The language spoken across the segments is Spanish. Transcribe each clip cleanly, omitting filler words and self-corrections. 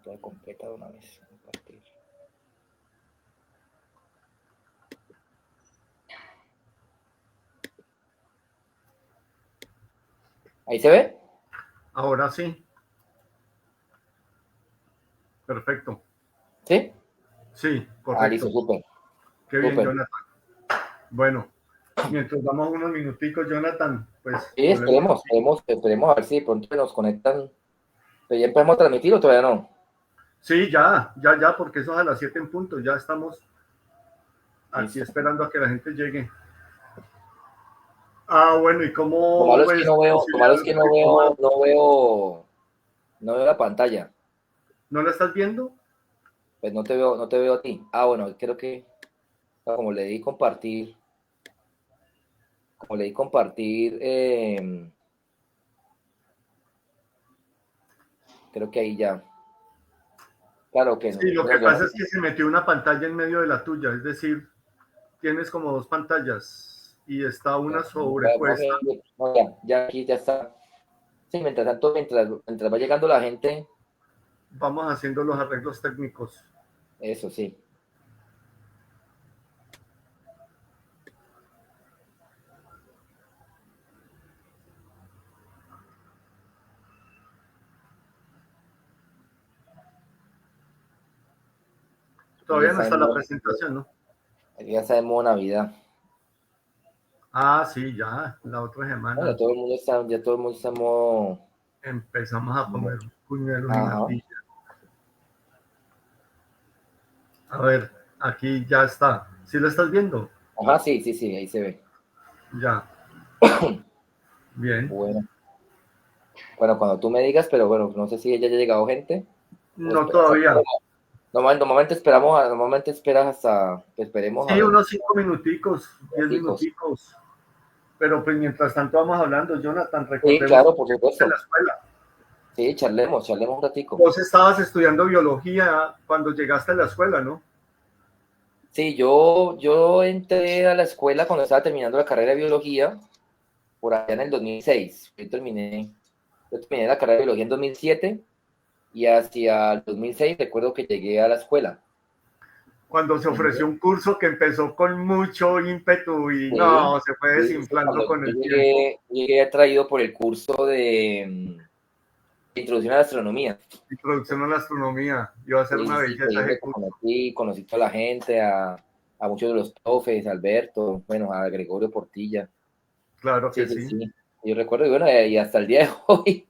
Toda completa de una vez. Compartir. ¿Ahí se ve? Ahora sí. Perfecto. ¿Sí? Sí, Ah, listo, correcto. súper, Qué bien, súper. Jonathan. Bueno, mientras damos unos minuticos, Jonathan, pues Sí, hablemos. esperemos a ver si de pronto nos conectan. ¿Pero ya empezamos a transmitir o todavía no? Sí, ya, porque eso es a las 7 en punto. Ya estamos aquí Listo. esperando a que la gente llegue. Ah, bueno, ¿y Lo cómo malo es que ves no veo, lo posibilidad malo de es que retomar? no veo la pantalla. ¿No la estás viendo? Pues no te veo a ti. Ah, bueno, creo que como le di compartir, como le di compartir, creo que ahí ya. Claro que no. Sí, lo que Bueno, yo pasa no. es que se metió una pantalla en medio de la tuya, es decir, tienes como dos pantallas y está una sobrepuesta. No, ya aquí ya está. Sí, mientras tanto, mientras va llegando la gente, Vamos haciendo los arreglos técnicos. eso sí. Y ya Todavía no está la presentación, ¿no? está en modo Navidad. Ah, sí, ya, la otra No, semana ya todo el mundo está en modo. empezamos a comer puñuelos y Ajá. natilla. A ver, aquí ya está. ¿Sí lo estás viendo? Ajá, sí, sí, sí, ahí se ve. Ya, bien. Bueno, bueno, cuando tú me digas, pero bueno, no sé si ya haya llegado gente o No esperas. todavía. Normalmente esperas hasta que esperemos a Sí, ver. unos 5 minuticos, 10 Raticos. minuticos. Pero pues mientras tanto vamos hablando, Jonathan, Sí, recordemos claro, por de la supuesto. escuela. Sí, charlemos un ratico. Vos estabas estudiando biología cuando llegaste a la escuela, ¿no? Sí, yo entré a la escuela cuando estaba terminando la carrera de biología, por allá en el 2006. Yo terminé la carrera de biología en 2007 y hacia el 2006 recuerdo que llegué a la escuela. Cuando se ofreció un curso que empezó con mucho ímpetu y Sí, no, se fue sí, sí, desinflando cuando con el tiempo. llegué atraído por el curso de Introducción a la Astronomía. Introducción a la astronomía, iba a ser Sí, una sí, sí, belleza increíble ese que curso. conocí toda la gente, a muchos de los profes, a Alberto, bueno, a Gregorio Portilla. Claro Sí, que sí, sí. sí. Yo recuerdo, y bueno, y hasta el día de hoy,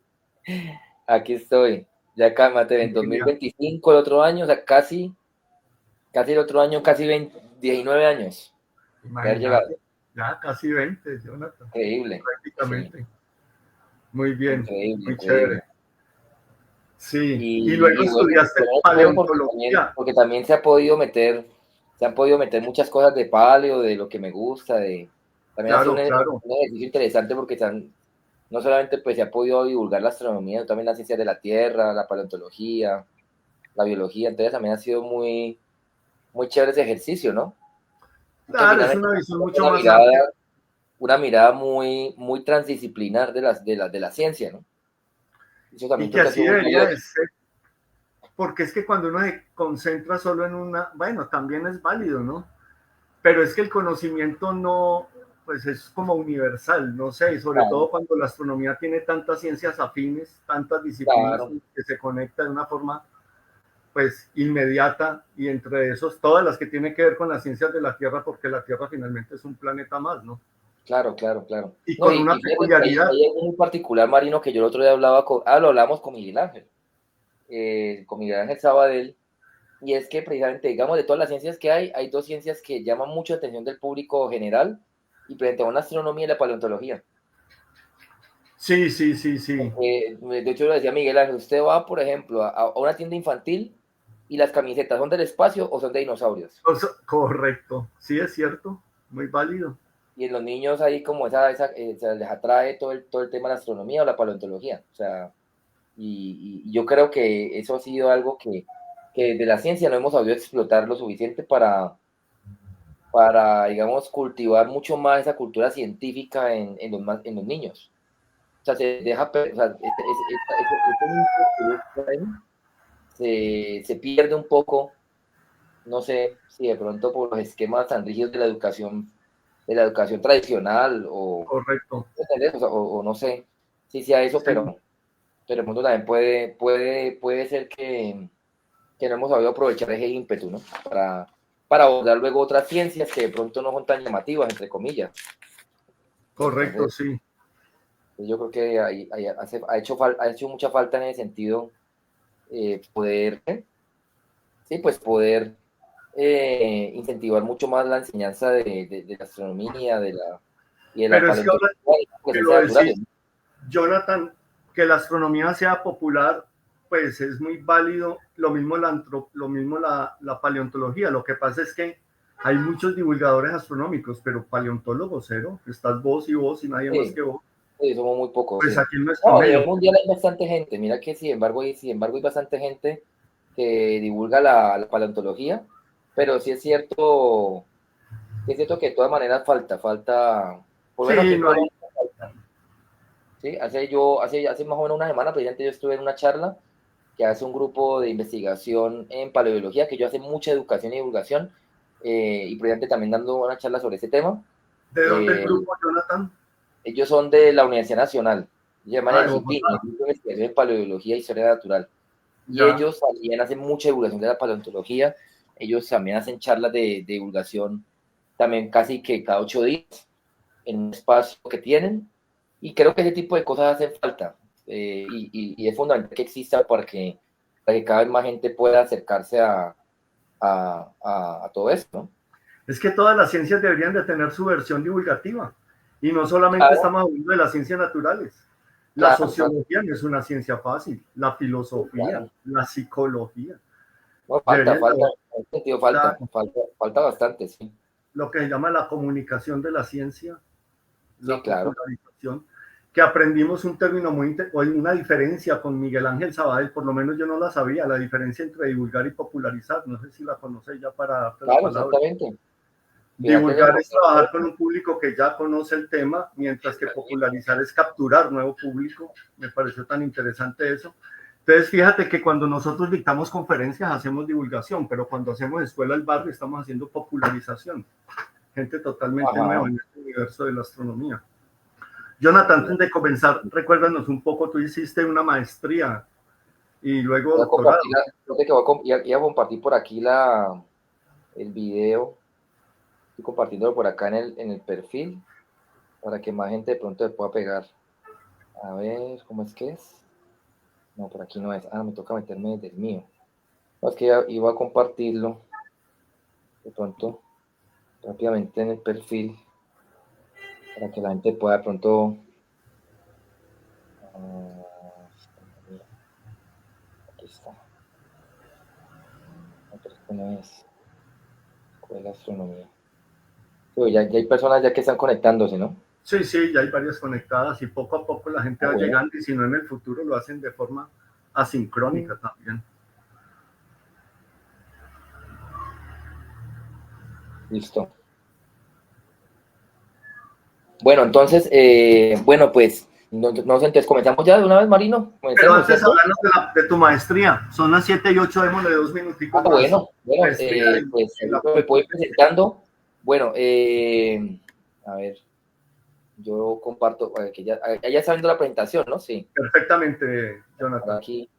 aquí estoy. Ya cálmate, en Ingeniería. 2025, el otro año, o sea, casi el otro año, casi 19 años de haber llegado. Imagínate, ya casi 20, Jonathan, Increíble, sí, prácticamente. Muy bien, increíble, muy chévere. increíble. Sí, y luego Bueno, estudiaste chévere paleontología. porque también se han podido meter muchas cosas de paleo, de lo que me gusta, también ha sido Claro, claro. un ejercicio interesante porque no solamente pues se ha podido divulgar la astronomía, sino también las ciencias de la Tierra, la paleontología, la biología, entonces también ha sido muy, muy chévere ese ejercicio, ¿no? Que Claro, es finalmente una visión mucho una más mirada, amplia. una mirada muy, muy transdisciplinar de la ciencia, ¿no? Eso Y también que creo que ha así sido muy debería de valioso. ser, porque es que cuando uno se concentra solo en una, bueno, también es válido, ¿no? Pero es que el conocimiento no, pues es como universal, no sé, y sobre Claro, todo cuando la astronomía tiene tantas ciencias afines, tantas disciplinas claro. que se conectan de una forma pues inmediata y entre esos todas las que tienen que ver con las ciencias de la Tierra, porque la Tierra finalmente es un planeta más, ¿no? Claro, claro, claro. Y No, con una y fíjate que peculiaridad. hay algo muy particular, Marino, que yo el otro día lo hablamos con Miguel Ángel Sabadell, y es que precisamente, digamos, de todas las ciencias que hay dos ciencias que llaman mucho la atención del público general, y presentamos la astronomía y la paleontología. Sí, sí, sí, sí, De hecho, lo decía Miguel Ángel, usted va, por ejemplo, a una tienda infantil y las camisetas son del espacio o son de dinosaurios. o sea, correcto, sí es cierto, muy válido. Y en los niños ahí como les atrae todo el tema de la astronomía o la paleontología. O sea, y yo creo que eso ha sido algo que de la ciencia no hemos sabido explotar lo suficiente digamos, cultivar mucho más esa cultura científica en los niños. O sea, se deja, o sea, ese niño que yo traen, se pierde un poco, no sé si de pronto por los esquemas tan rígidos de la educación tradicional Correcto. o no sé si sea eso, Sí, pero de pronto también puede ser que no hemos sabido aprovechar ese ímpetu, ¿no? Para abordar luego otras ciencias que de pronto no son tan llamativas, entre comillas. correcto, Entonces, sí. yo creo que ha hecho mucha falta en ese sentido poder, sí, pues poder incentivar mucho más la enseñanza de la astronomía y de la Pero es que ahora paleontología y las que lo ciencias naturales, decís, ¿no? Jonathan, que la astronomía sea popular, pues es muy válido. Lo mismo la paleontología. Lo que pasa es que hay muchos divulgadores astronómicos, pero paleontólogos cero. Estás vos y nadie más Sí, que vos. sí, somos muy pocos, Pues sí. aquí en nuestro No, a nivel medio. mundial hay bastante gente. Mira que sin embargo hay bastante gente que divulga la paleontología, pero sí es cierto que de todas maneras por lo menos aquí Sí, en no hay. Colombia falta. ¿Sí? Hace más o menos una semana, precisamente yo estuve en una charla que hace un grupo de investigación en paleobiología, que yo hace mucha educación y divulgación, y precisamente también dando una charla sobre ese tema. ¿De dónde el Eh, grupo, Jonathan? Ellos son de la Universidad Nacional, se llaman Ah, el de GIPIN, el Bogotá. Grupo de Investigación en Paleobiología e Historia Natural. Y Ya. ellos también hacen mucha divulgación de la paleontología, ellos también hacen charlas de divulgación también casi que cada 8 días en un espacio que tienen, y creo que ese tipo de cosas hacen falta, y es fundamental que exista para que cada vez más gente pueda acercarse a todo esto, ¿no? Es que todas las ciencias deberían de tener su versión divulgativa. Y no solamente Claro, estamos hablando de las ciencias naturales. La claro, claro, sociología no es una ciencia fácil. La filosofía, claro. la psicología. No, Deberían de en ese sentido claro, falta bastante, sí. lo que se llama la comunicación de la ciencia, Sí, la claro. popularización, que aprendimos un término una diferencia con Miguel Ángel Sabadell, por lo menos yo no la sabía, la diferencia entre divulgar y popularizar, no sé si la conocéis ya para darte la Claro, palabra. exactamente. Fíjate lo Divulgar es importante de trabajar con esto. un público que ya conoce el tema, mientras que popularizar es capturar nuevo público. Me pareció tan interesante eso. Entonces, fíjate que cuando nosotros dictamos conferencias hacemos divulgación, pero cuando hacemos escuela del barrio estamos haciendo popularización. Gente totalmente nueva Ajá. en este universo de la astronomía. Jonathan, Sí. antes de comenzar, recuérdanos un poco, tú hiciste una maestría y luego Voy a compartir, doctorado. creo que iba a compartir por aquí el video. Estoy compartiéndolo por acá en el perfil para que más gente de pronto le pueda pegar. A ver, ¿cómo es que es? No, por aquí no es. Ah, me toca meterme desde el mío. No, es que iba a compartirlo de pronto rápidamente en el perfil para que la gente pueda de pronto. Ah, aquí está. No, pero esto no es Escuela de Astronomía. Sí, ya hay personas ya que están conectándose, ¿no? Sí, sí, ya hay varias conectadas y poco a poco la gente Ah, va bueno, llegando y si no en el futuro lo hacen de forma asincrónica también. listo. Bueno, entonces, bueno, pues, no sé, entonces comenzamos ya de una vez, Marino. Pero Comencemos, antes ¿cierto? hablarnos de tu maestría. Son las 7:08, démosle 2 minuticos Ah, más. bueno, Maestría pues en la me voy Complutense. presentando. Bueno, a ver, yo comparto, que ya está viendo la presentación, ¿no? Sí, Perfectamente, para Jonathan. aquí.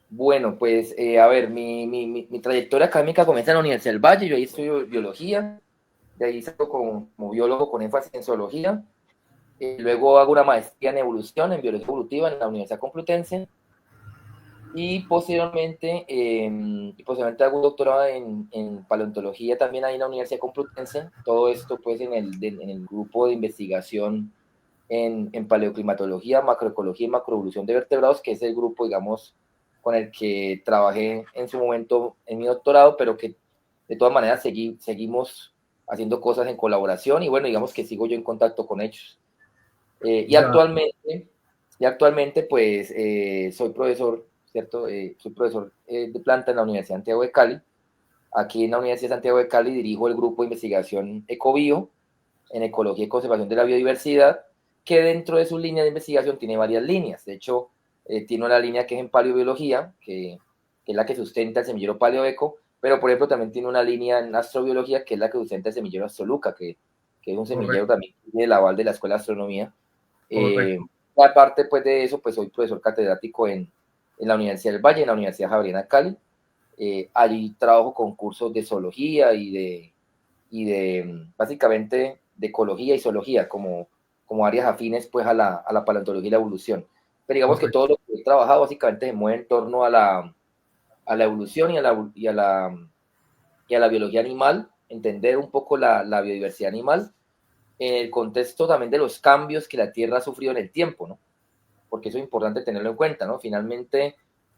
Bueno, pues, a ver, mi trayectoria académica comienza en la Universidad del Valle, yo ahí estudio biología, de ahí salgo como biólogo con énfasis en zoología, luego hago una maestría en evolución, en biología evolutiva en la Universidad Complutense, y posteriormente hago un doctorado en paleontología también ahí en la Universidad Complutense, todo esto pues en el grupo de investigación en paleoclimatología, macroecología y macroevolución de vertebrados, que es el grupo, digamos, con el que trabajé en su momento en mi doctorado, pero que de todas maneras seguimos haciendo cosas en colaboración, y bueno, digamos que sigo yo en contacto con ellos. Y Ya, actualmente, pues, soy profesor, ¿cierto? Soy profesor de planta en la Universidad de Santiago de Cali. Aquí en la Universidad de Santiago de Cali dirijo el grupo de investigación Ecobio, en ecología y conservación de la biodiversidad, que dentro de su línea de investigación tiene varias líneas. De hecho, tiene una línea que es en paleobiología, que es la que sustenta el semillero Paleoeco, pero por ejemplo también tiene una línea en astrobiología, que es la que sustenta el semillero Astroluca, que es un semillero Correcto, también del aval de la Escuela de Astronomía. correcto. Aparte pues de eso, pues soy profesor catedrático en la Universidad del Valle, en la Universidad Javeriana Cali. Allí trabajo con cursos de zoología y de básicamente de ecología y zoología como áreas afines pues a la paleontología y la evolución. Pero digamos que todo Correcto. lo que he trabajado básicamente se mueve en torno a la evolución y a la biología animal, entender un poco la biodiversidad animal en el contexto también de los cambios que la Tierra ha sufrido en el tiempo, ¿no? Porque eso es importante tenerlo en cuenta, ¿no? Finalmente,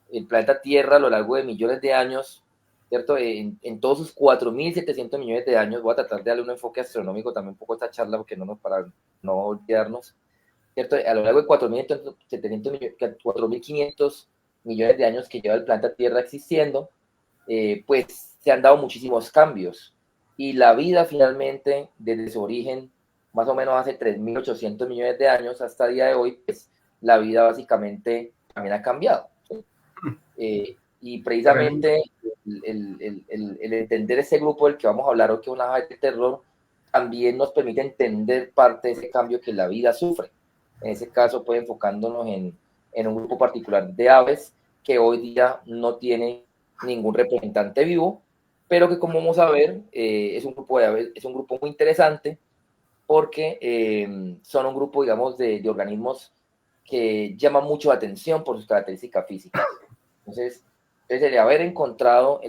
el planeta Tierra a lo largo de millones de años, ¿cierto? En todos sus 4.700 millones de años, voy a tratar de darle un enfoque astronómico también un poco a esta charla, porque para no olvidarnos, ¿cierto? A lo largo de 4.500 millones de años que lleva el planeta Tierra existiendo, pues se han dado muchísimos cambios. Y la vida finalmente, desde su origen, más o menos hace 3.800 millones de años hasta el día de hoy, pues la vida básicamente también ha cambiado. ¿Sí? Y Tremendo. precisamente el entender ese grupo del que vamos a hablar hoy, que es una ave de terror, también nos permite entender parte de ese cambio que la vida sufre. En ese caso, pues enfocándonos en un grupo particular de aves que hoy día no tiene ningún representante vivo, pero que como vamos a ver, es un grupo de aves, es un grupo muy interesante porque son un grupo, digamos, de organismos que llaman mucho la atención por sus características físicas. Entonces el haber encontrado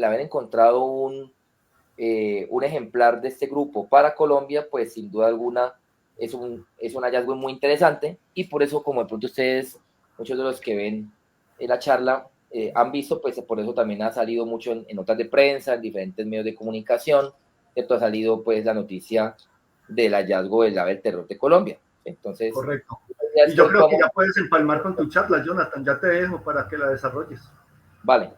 un ejemplar de este grupo para Colombia, pues sin duda alguna es un hallazgo muy interesante, y por eso, como de pronto ustedes, muchos de los que ven la charla, han visto, pues por eso también ha salido mucho en notas de prensa, en diferentes medios de comunicación, ¿cierto? Ha salido pues la noticia del hallazgo del ave del terror de Colombia. Entonces, Correcto. ya Y yo después creo que podemos... ya puedes empalmar con tu charla, Jonathan. Ya te dejo para que la desarrolles. Vale.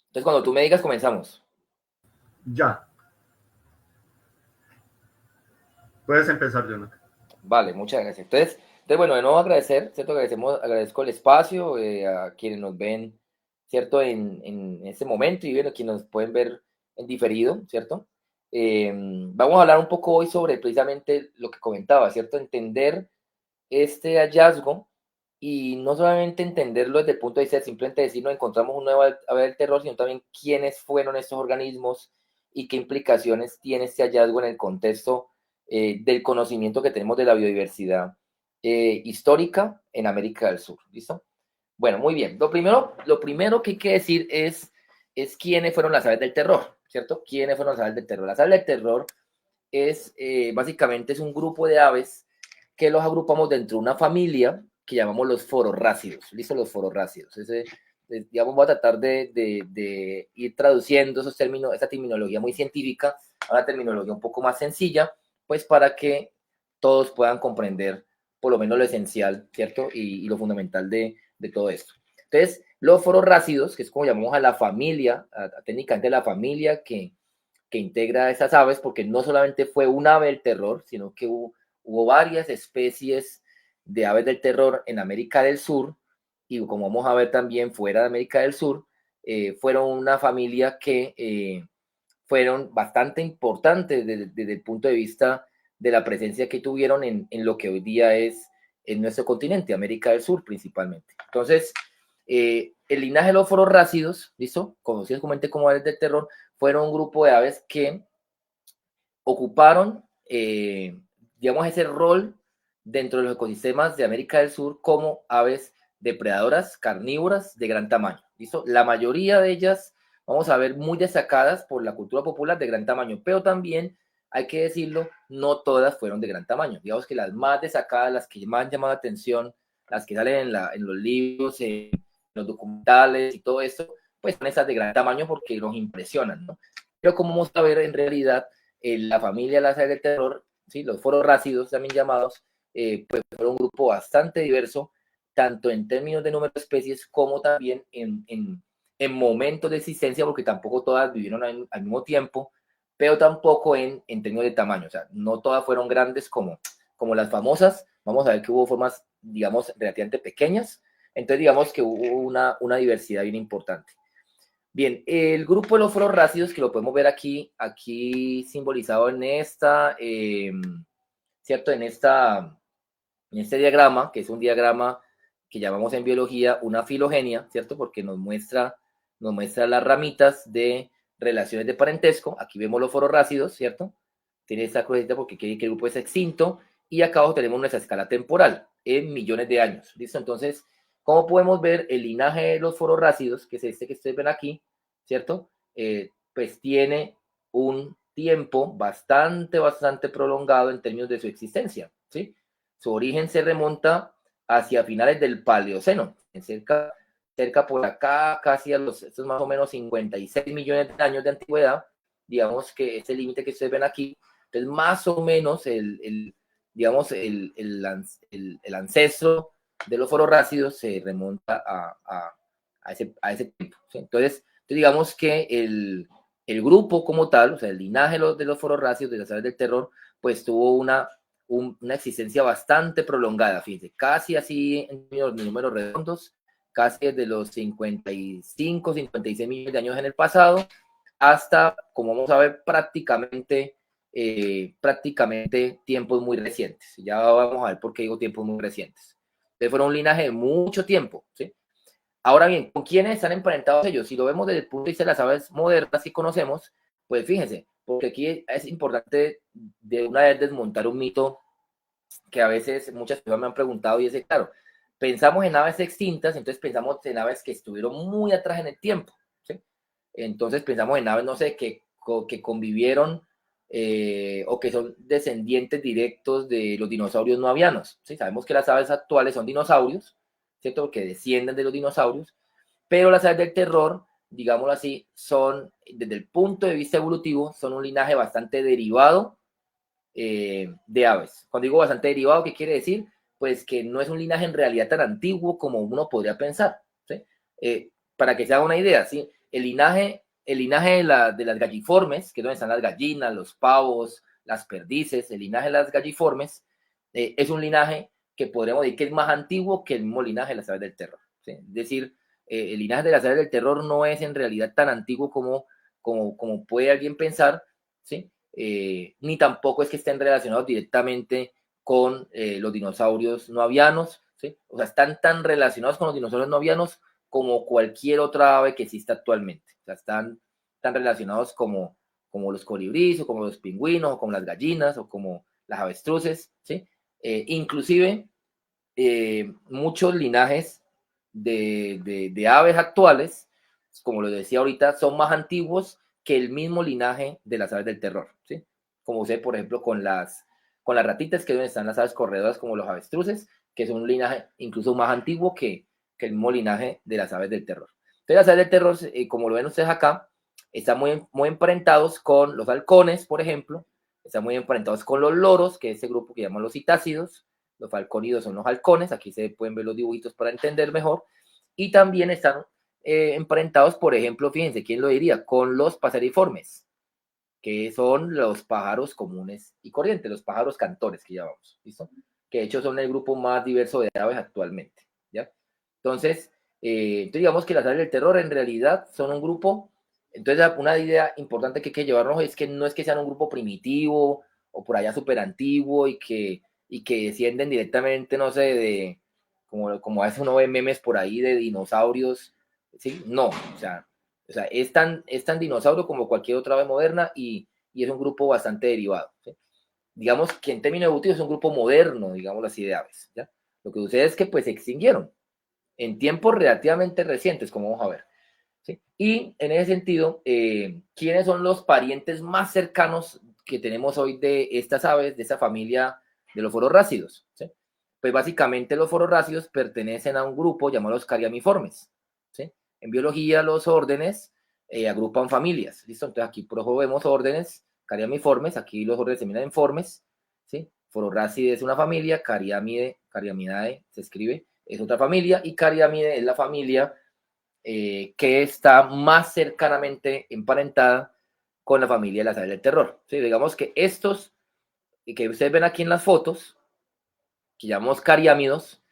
Entonces, cuando tú me digas, comenzamos. Ya. Puedes empezar, Jonathan. Vale, muchas gracias. Entonces, bueno, de nuevo agradecer, ¿cierto? Agradezco el espacio, a quienes nos ven, ¿cierto? En este momento, y bueno, quienes nos pueden ver en diferido, ¿cierto? Vamos a hablar un poco hoy sobre precisamente lo que comentaba, ¿cierto? Entender este hallazgo, y no solamente entenderlo desde el punto de vista de simplemente decir nos encontramos un nuevo ave del terror, sino también quiénes fueron estos organismos y qué implicaciones tiene este hallazgo en el contexto del conocimiento que tenemos de la biodiversidad histórica en América del Sur. ¿Listo? Bueno, muy bien. Lo primero que hay que decir es quiénes fueron las aves del terror, ¿cierto? ¿Quiénes fueron las aves del terror? Las aves del terror básicamente es un grupo de aves que los agrupamos dentro de una familia que llamamos los fororrácidos. ¿Listo? Los fororrácidos. Digamos, voy a tratar de ir traduciendo esos términos, esa terminología muy científica a una terminología un poco más sencilla, pues para que todos puedan comprender por lo menos lo esencial, ¿cierto? Y lo fundamental de todo esto. Entonces, los fororrácidos, que es como llamamos a la familia, técnicamente la familia que integra a esas aves, porque no solamente fue un ave del terror, sino que hubo varias especies de aves del terror en América del Sur, y como vamos a ver también fuera de América del Sur, fueron una familia que fueron bastante importantes desde el punto de vista de la presencia que tuvieron en lo que hoy día es en nuestro continente, América del Sur principalmente. Entonces, el linaje de los fororrácidos, ¿listo? Conocidos comúnmente como aves del terror, fueron un grupo de aves que ocuparon, digamos, ese rol dentro de los ecosistemas de América del Sur como aves depredadoras, carnívoras de gran tamaño. ¿Listo? La mayoría de ellas, vamos a ver, muy destacadas por la cultura popular de gran tamaño, pero también, hay que decirlo, no todas fueron de gran tamaño. Digamos que las más destacadas, las que más han llamado la atención, las que salen en los libros, en los documentales y todo esto, pues son esas de gran tamaño porque nos impresionan, ¿no? Pero como vamos a ver, en realidad, la familia de las aves del terror, ¿sí? Los fororrácidos también llamados, pues fueron un grupo bastante diverso, tanto en términos de número de especies como también en momentos de existencia, porque tampoco todas vivieron al mismo tiempo, pero tampoco en términos de tamaño. O sea, no todas fueron grandes como las famosas, vamos a ver que hubo formas, digamos, relativamente pequeñas. Entonces, digamos que hubo una diversidad bien importante. Bien, el grupo de los fluorrácidos, que lo podemos ver aquí simbolizado en ¿cierto? En este diagrama, que es un diagrama que llamamos en biología una filogenia, ¿cierto? Porque nos muestra las ramitas de relaciones de parentesco. Aquí vemos los fluorrácidos, ¿cierto? Tiene esta crucecita porque quiere que el grupo es extinto. Y acá abajo tenemos nuestra escala temporal en millones de años. ¿Listo? Entonces, ¿cómo podemos ver el linaje de los fluorrácidos, que es este que ustedes ven aquí, ¿cierto? Pues tiene un tiempo bastante prolongado en términos de su existencia, ¿sí? Su origen se remonta hacia finales del Paleoceno, cerca por acá, casi estos más o menos 56 millones de años de antigüedad, digamos que este límite que ustedes ven aquí. Entonces, más o menos digamos, el ancestro de los fluorrácidos se remonta a ese tiempo, ¿sí? Entonces, digamos que el grupo como tal, o sea, el linaje de los fluorrácidos de las aves del terror, pues tuvo una existencia bastante prolongada, fíjense, casi así en números redondos, casi desde los 55, 56 millones de años en el pasado, hasta, como vamos a ver, prácticamente tiempos muy recientes. Ya vamos a ver por qué digo tiempos muy recientes. Entonces fueron un linaje de mucho tiempo, ¿sí? Ahora bien, ¿con quiénes están emparentados ellos? Si lo vemos desde el punto de vista de las aves modernas que conocemos, pues fíjense, porque aquí es importante de una vez desmontar un mito que a veces muchas personas me han preguntado y es claro, pensamos en aves extintas, entonces pensamos en aves que estuvieron muy atrás en el tiempo, ¿sí? Entonces pensamos en aves, no sé, que convivieron o que son descendientes directos de los dinosaurios no avianos, ¿sí? Sabemos que las aves actuales son dinosaurios, ¿cierto? Que descienden de los dinosaurios, pero las aves del terror, digámoslo así, son, desde el punto de vista evolutivo, son un linaje bastante derivado de aves. Cuando digo bastante derivado, ¿qué quiere decir? Pues que no es un linaje en realidad tan antiguo como uno podría pensar, ¿sí? Para que se haga una idea, ¿sí? El linaje de las galliformes, que es donde están las gallinas, los pavos, las perdices, el linaje de las galliformes, es un linaje que podríamos decir que es más antiguo que el mismo linaje de las aves del terror, ¿sí? Es decir, el linaje de las aves del terror no es en realidad tan antiguo como puede alguien pensar, ¿sí? Ni tampoco es que estén relacionados directamente con los dinosaurios no avianos, ¿sí? O sea, están tan relacionados con los dinosaurios no avianos como cualquier otra ave que exista actualmente. O sea, están tan relacionados como los colibríes, o como los pingüinos, o como las gallinas, o como las avestruces, ¿sí? Inclusive, muchos linajes de aves actuales, como lo decía ahorita, son más antiguos que el mismo linaje de las aves del terror, ¿sí? Como sé, por ejemplo, con las ratitas, que es donde están las aves corredoras, como los avestruces, que son un linaje incluso más antiguo que el mismo linaje de las aves del terror. Entonces, las aves del terror, como lo ven ustedes acá, están muy emparentados con los halcones, por ejemplo, están muy emparentados con los loros, que es ese grupo que llaman los citácidos. Los falcónidos son los halcones, aquí se pueden ver los dibujitos para entender mejor, y también están emparentados, por ejemplo, fíjense, ¿quién lo diría? Con los paseriformes, que son los pájaros comunes y corrientes, los pájaros cantores que llamamos, ¿listo? Que de hecho son el grupo más diverso de aves actualmente, ¿ya? Entonces, digamos que las aves del terror en realidad son un grupo. Entonces, una idea importante que hay que llevarnos es que no es que sean un grupo primitivo o por allá súper antiguo y que descienden directamente, no sé, como a veces uno ve memes por ahí de dinosaurios, ¿sí? No, o sea, es tan dinosaurio como cualquier otra ave moderna y es un grupo bastante derivado, ¿sí? Digamos que en términos evolutivos es un grupo moderno, digamos así, de aves, ¿ya? Lo que sucede es que pues se extinguieron en tiempos relativamente recientes, como vamos a ver, ¿sí? Y en ese sentido, ¿quiénes son los parientes más cercanos que tenemos hoy de estas aves, de esta familia de los fororrácidos, ¿sí? Pues básicamente los fororrácidos pertenecen a un grupo llamado los cariamiformes, ¿sí? En biología los órdenes agrupan familias, ¿listo? Entonces aquí por ejemplo vemos órdenes cariamiformes, aquí los órdenes terminan en formes, ¿sí? Fororrácide es una familia, Cariamidae se escribe, es otra familia, y Cariamide es la familia que está más cercanamente emparentada con la familia de las aves del terror. ¿Sí? Digamos que estos que ustedes ven aquí en las fotos, que llamamos cariámidos,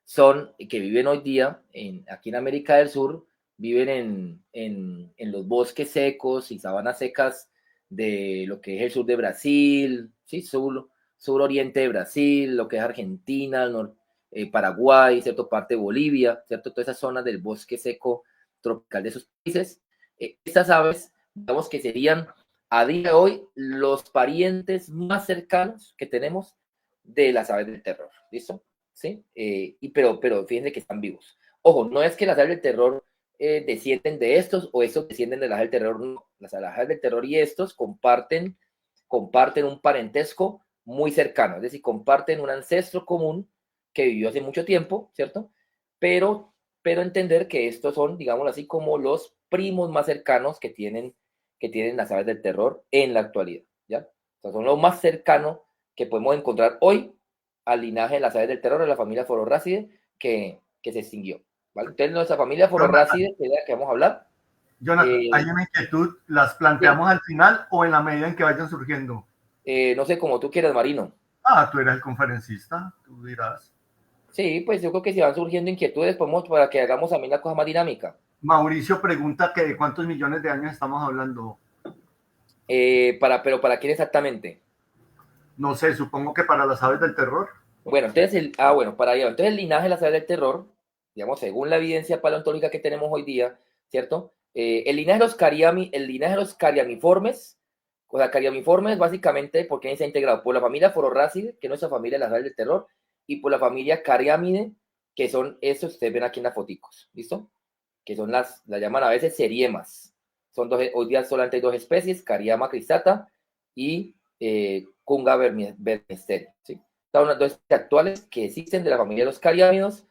que viven hoy día aquí en América del Sur, viven en los bosques secos y sabanas secas de lo que es el sur de Brasil, ¿sí? Suroriente de Brasil, lo que es Argentina, Paraguay, ¿cierto? Parte de Bolivia, ¿cierto? Todas esas zonas del bosque seco tropical de esos países. Estas aves, digamos que serían a día de hoy los parientes más cercanos que tenemos de las aves del terror, ¿listo? ¿Sí? Pero fíjense que están vivos. Ojo, no es que las aves del terror descienden de estos o estos descienden de las aves del terror, no. Las aves del terror y estos comparten un parentesco muy cercano, es decir, comparten un ancestro común que vivió hace mucho tiempo, ¿cierto? Pero, pero entender que estos son, digamos así, como los primos más cercanos que tienen las aves del terror en la actualidad, ¿ya? O sea, son lo más cercano que podemos encontrar hoy al linaje de las aves del terror de la familia Fororrácide que se extinguió, ¿vale? Entonces, nuestra familia Fororrácide, que es de la que vamos a hablar. Jonathan, ¿hay una inquietud? ¿Las planteamos al final o en la medida en que vayan surgiendo? No sé, como tú quieras, Marino. Ah, tú eres el conferencista, tú dirás. Sí, pues yo creo que si van surgiendo inquietudes, podemos para que hagamos también la cosa más dinámica. Mauricio pregunta que de cuántos millones de años estamos hablando. Pero ¿para quién exactamente? No sé, supongo que para las aves del terror. Bueno, entonces, bueno, para allá. Entonces el linaje de las aves del terror, digamos, según la evidencia paleontológica que tenemos hoy día, ¿cierto? El linaje de los cariamiformes, o sea, cariamiformes básicamente, ¿por qué se ha integrado? Por la familia Fororrácide, que es nuestra familia de las aves del terror, y por la familia Cariamide, que son estos que ustedes ven aquí en las foticos, ¿listo? Que son las llaman a veces seriemas. Son dos, hoy día solamente hay dos especies, Cariama cristata y Cunga vermesteri, ¿sí? Son las dos especies actuales que existen de la familia de los cariámidos,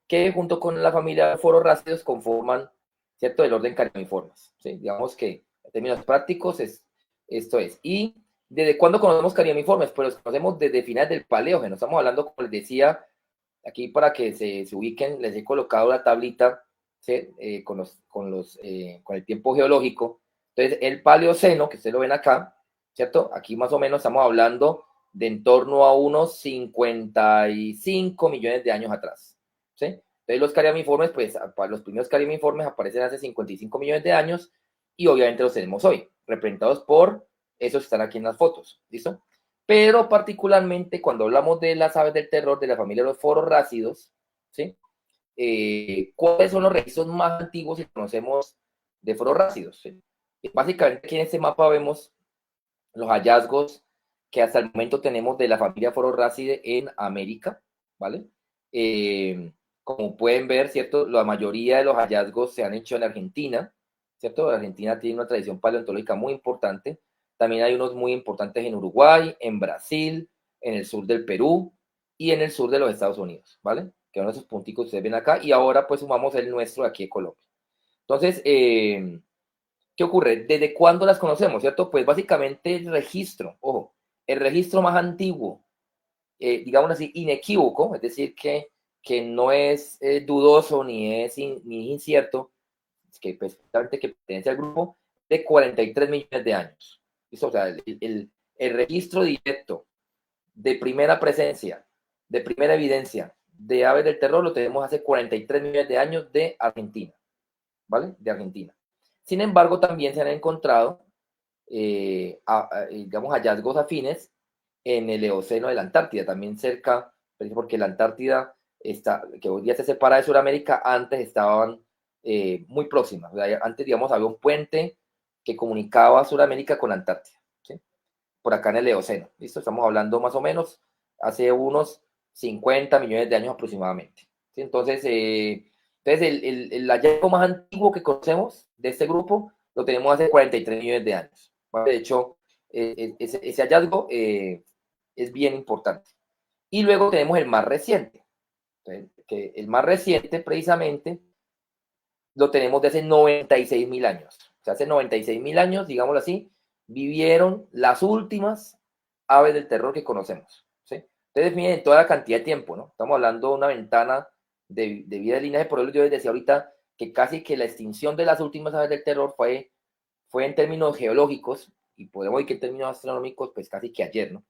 que junto con la familia de fororrácidos conforman, ¿cierto?, el orden cariamiformes, ¿sí? Digamos que en términos prácticos esto es. ¿Y desde cuándo conocemos cariamiformes? Pues los conocemos desde finales del Paleógeno. Estamos hablando, como les decía, aquí para que se ubiquen, les he colocado la tablita, ¿sí? Con el tiempo geológico. Entonces, el Paleoceno, que ustedes lo ven acá, ¿cierto? Aquí más o menos estamos hablando de en torno a unos 55 millones de años atrás, ¿sí? Entonces, los cariamiformes, pues, los primeros cariamiformes aparecen hace 55 millones de años y obviamente los tenemos hoy, representados por esos que están aquí en las fotos, ¿listo? Pero particularmente cuando hablamos de las aves del terror de la familia de los fororrácidos, ¿sí? ¿Cuáles son los registros más antiguos que conocemos de fororrácidos? ¿Sí? Básicamente aquí en este mapa vemos los hallazgos que hasta el momento tenemos de la familia Fororrácide en América, ¿vale? Como pueden ver, ¿cierto? La mayoría de los hallazgos se han hecho en Argentina, ¿cierto? Argentina tiene una tradición paleontológica muy importante. También hay unos muy importantes en Uruguay, en Brasil, en el sur del Perú y en el sur de los Estados Unidos, ¿vale? Que son esos punticos que ustedes ven acá. Y ahora pues sumamos el nuestro aquí en Colombia. Entonces, ¿qué ocurre? ¿Desde cuándo las conocemos, cierto? Pues básicamente el registro, ojo, el registro más antiguo, digamos así, inequívoco, es decir, que no es dudoso ni es incierto, es que pues, que pertenece al grupo de 43 millones de años. ¿Listo? O sea, el registro directo de primera presencia, de primera evidencia de aves del terror lo tenemos hace 43 millones de años de Argentina, ¿vale? De Argentina. Sin embargo, también se han encontrado, digamos, hallazgos afines en el Eoceno de la Antártida, también cerca, porque la Antártida, que hoy día se separa de Sudamérica, antes estaban muy próximas. O sea, antes, digamos, había un puente que comunicaba a Sudamérica con la Antártida, ¿sí? Por acá en el Eoceno, ¿listo? Estamos hablando más o menos hace unos 50 millones de años aproximadamente, ¿sí? Entonces, el hallazgo más antiguo que conocemos de este grupo lo tenemos hace 43 millones de años, ¿vale? De hecho, ese hallazgo es bien importante. Y luego tenemos el más reciente, que el más reciente precisamente lo tenemos de hace 96.000 años. O sea, hace 96.000 años, digámoslo así, vivieron las últimas aves del terror que conocemos, ¿sí? Entonces, miren toda la cantidad de tiempo, ¿no? Estamos hablando de una ventana de vida de linaje. Por eso yo les decía ahorita que casi que la extinción de las últimas aves del terror fue en términos geológicos, y podemos decir que en términos astronómicos, pues casi que ayer, ¿no?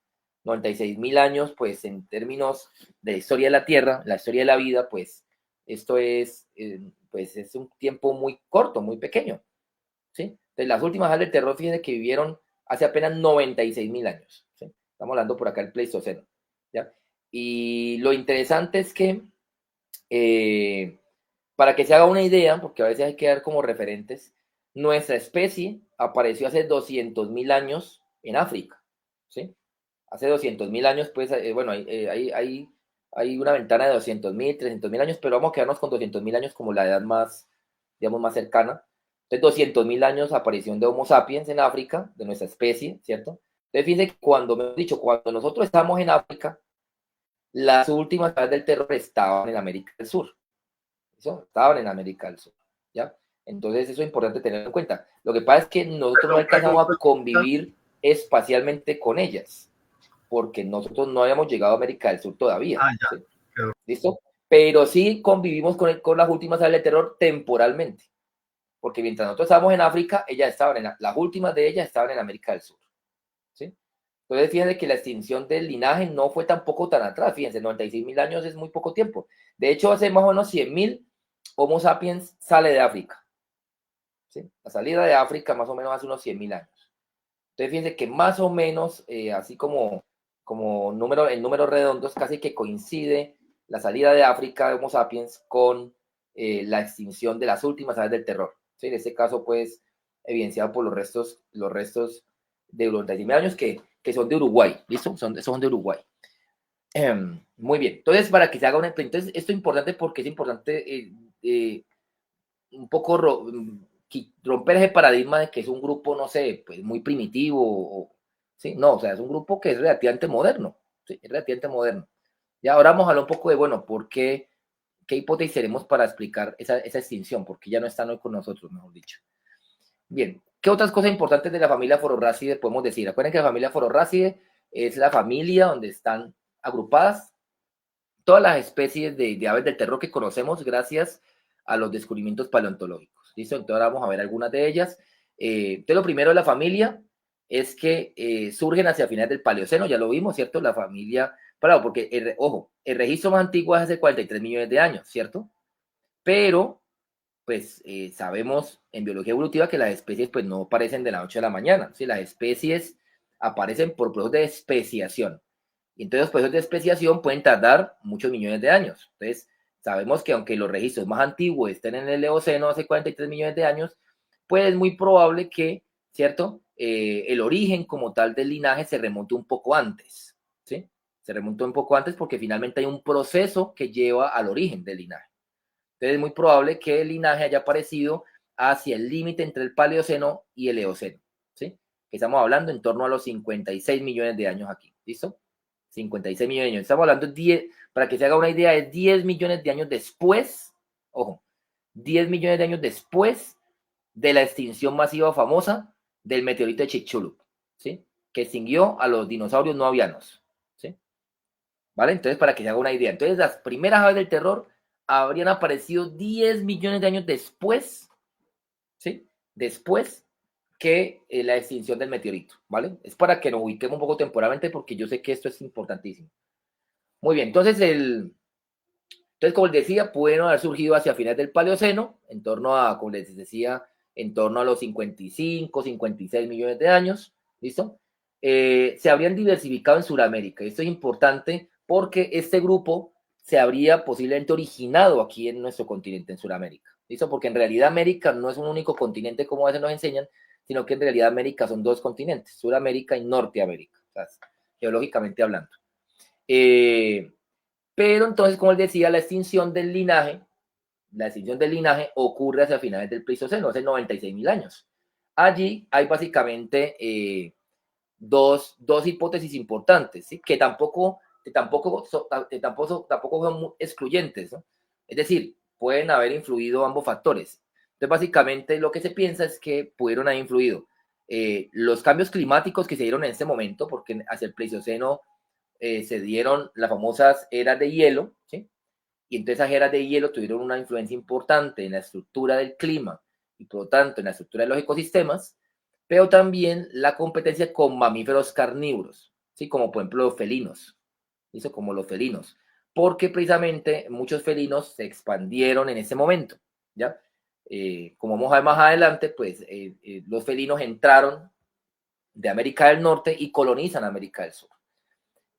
96.000 años, pues en términos de la historia de la Tierra, la historia de la vida, pues esto pues es un tiempo muy corto, muy pequeño, ¿sí? Entonces, las últimas edades del terror, fíjense que vivieron hace apenas 96.000 años, ¿sí? Estamos hablando por acá del Pleistoceno, ¿ya? Y lo interesante es que, para que se haga una idea, porque a veces hay que dar como referentes, nuestra especie apareció hace 200.000 años en África, ¿sí? Hace 200.000 años, pues, bueno, hay una ventana de 200.000, 300.000 años, pero vamos a quedarnos con 200.000 años como la edad más, digamos, más cercana. Entonces, 200.000 años aparición de Homo sapiens en África, de nuestra especie, ¿cierto? Entonces, fíjense que cuando, me he dicho, cuando nosotros estábamos en África, las últimas edades del terror estaban en América del Sur. ¿Eso? Estaban en América del Sur, ¿ya? Entonces, eso es importante tener en cuenta. Lo que pasa es que nosotros no alcanzamos a convivir espacialmente con ellas, porque nosotros no habíamos llegado a América del Sur todavía, ¿sí? ¿Listo? Pero sí convivimos con las últimas edades del terror temporalmente, porque mientras nosotros estábamos en África, ellas estaban las últimas de ellas estaban en América del Sur, ¿sí? Entonces, fíjense que la extinción del linaje no fue tampoco tan atrás, fíjense, 96.000 años es muy poco tiempo. De hecho, hace más o menos 100.000, Homo sapiens sale de África, ¿sí? La salida de África más o menos hace unos 100.000 años. Entonces, fíjense que más o menos, así como en números redondos, casi que coincide la salida de África de Homo sapiens con la extinción de las últimas edades del terror, ¿sí? En este caso, pues, evidenciado por los restos de 96.000 años que son de Uruguay, ¿listo? Son de Uruguay. Muy bien, entonces para que se haga una... Entonces, esto es importante porque es importante un poco romper ese paradigma de que es un grupo, no sé, pues muy primitivo, ¿sí? No, o sea, es un grupo que es relativamente moderno, ¿sí? Es relativamente moderno. Y ahora vamos a hablar un poco de, bueno, ¿por qué hipótesis tenemos para explicar esa extinción? Porque ya no están hoy con nosotros, mejor dicho. Bien, ¿qué otras cosas importantes de la familia Fororrácide podemos decir? Acuérdense que la familia Fororrácide es la familia donde están agrupadas todas las especies de aves del terror que conocemos gracias a los descubrimientos paleontológicos. ¿Listo? Entonces ahora vamos a ver algunas de ellas. Entonces lo primero de la familia es que surgen hacia finales del Paleoceno, ya lo vimos, ¿cierto? La familia, claro, porque, ojo, el registro más antiguo es hace 43 millones de años, ¿cierto? Pero, pues, sabemos en biología evolutiva que las especies, pues, no aparecen de la noche a la mañana, ¿sí? Las especies aparecen por procesos de especiación. Y entonces los procesos de especiación pueden tardar muchos millones de años. Entonces, sabemos que aunque los registros más antiguos estén en el Eoceno hace 43 millones de años, pues es muy probable que, ¿cierto? El origen como tal del linaje se remonte un poco antes, ¿sí? Se remontó un poco antes porque finalmente hay un proceso que lleva al origen del linaje. Entonces es muy probable que el linaje haya aparecido hacia el límite entre el Paleoceno y el Eoceno, ¿sí? Que estamos hablando en torno a los 56 millones de años aquí, ¿listo? 56 millones de años. Estamos hablando de 10, para que se haga una idea, es 10 millones de años después, ojo, 10 millones de años después de la extinción masiva famosa del meteorito de Chicxulub, ¿sí? Que extinguió a los dinosaurios no avianos, ¿sí? ¿Vale? Entonces, para que se haga una idea. Entonces, las primeras aves del terror habrían aparecido 10 millones de años después, ¿sí? Después que la extinción del meteorito, ¿vale? Es para que nos ubiquemos un poco temporalmente porque yo sé que esto es importantísimo. Muy bien, entonces, como les decía, pueden haber surgido hacia finales del Paleoceno, en torno a, como les decía, en torno a los 55, 56 millones de años, ¿listo? Se habrían diversificado en Sudamérica. Esto es importante porque este grupo se habría posiblemente originado aquí en nuestro continente, en Sudamérica, ¿listo? Porque en realidad América no es un único continente como a veces nos enseñan, sino que en realidad América son dos continentes, Sudamérica y Norteamérica, o sea, geológicamente hablando. Pero entonces, como les decía, la extinción del linaje ocurre hacia finales del Pleistoceno, hace 96.000 años. Allí hay básicamente dos hipótesis importantes, ¿sí? que tampoco son excluyentes, ¿no? Es decir, pueden haber influido ambos factores. Entonces, básicamente lo que se piensa es que pudieron haber influido los cambios climáticos que se dieron en este momento, porque hacia el Pleistoceno se dieron las famosas eras de hielo, ¿sí? Y entonces esas eras de hielo tuvieron una influencia importante en la estructura del clima y por lo tanto en la estructura de los ecosistemas, pero también la competencia con mamíferos carnívoros. ¿sí? Como por ejemplo los felinos, ¿listo? Como los felinos, porque precisamente muchos felinos se expandieron en ese momento, ¿ya? Como vamos a ver más adelante, pues los felinos entraron de América del Norte y colonizan América del Sur.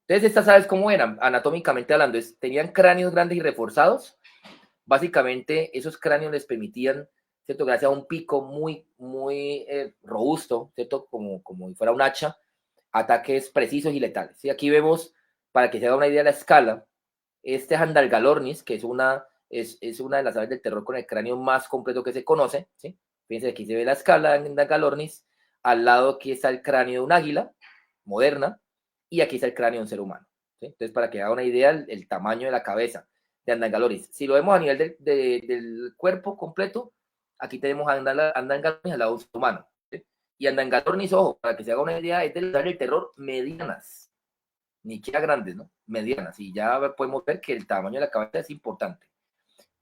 Entonces, estas aves, ¿cómo eran? Anatómicamente hablando, tenían cráneos grandes y reforzados. Básicamente, esos cráneos les permitían, ¿cierto? Gracias a un pico muy robusto, ¿cierto? Como si fuera un hacha, ataques precisos y letales. ¿Sí? Aquí vemos, para que se haga una idea de la escala, este es Andalgalornis, que es una de las aves del terror con el cráneo más completo que se conoce. ¿Sí? Fíjense, aquí se ve la escala de Andalgalornis. Al lado aquí está el cráneo de un águila moderna y aquí está el cráneo de un ser humano. ¿Sí? Entonces, para que haga una idea, el tamaño de la cabeza de Andalgalornis. Si lo vemos a nivel del cuerpo completo, aquí tenemos a Andalgalornis al lado de un ser humano. ¿Sí? Y Andalgalornis, ojo, para que se haga una idea, es del terror medianas, ni siquiera grandes, ¿no? Medianas. Y ya podemos ver que el tamaño de la cabeza es importante.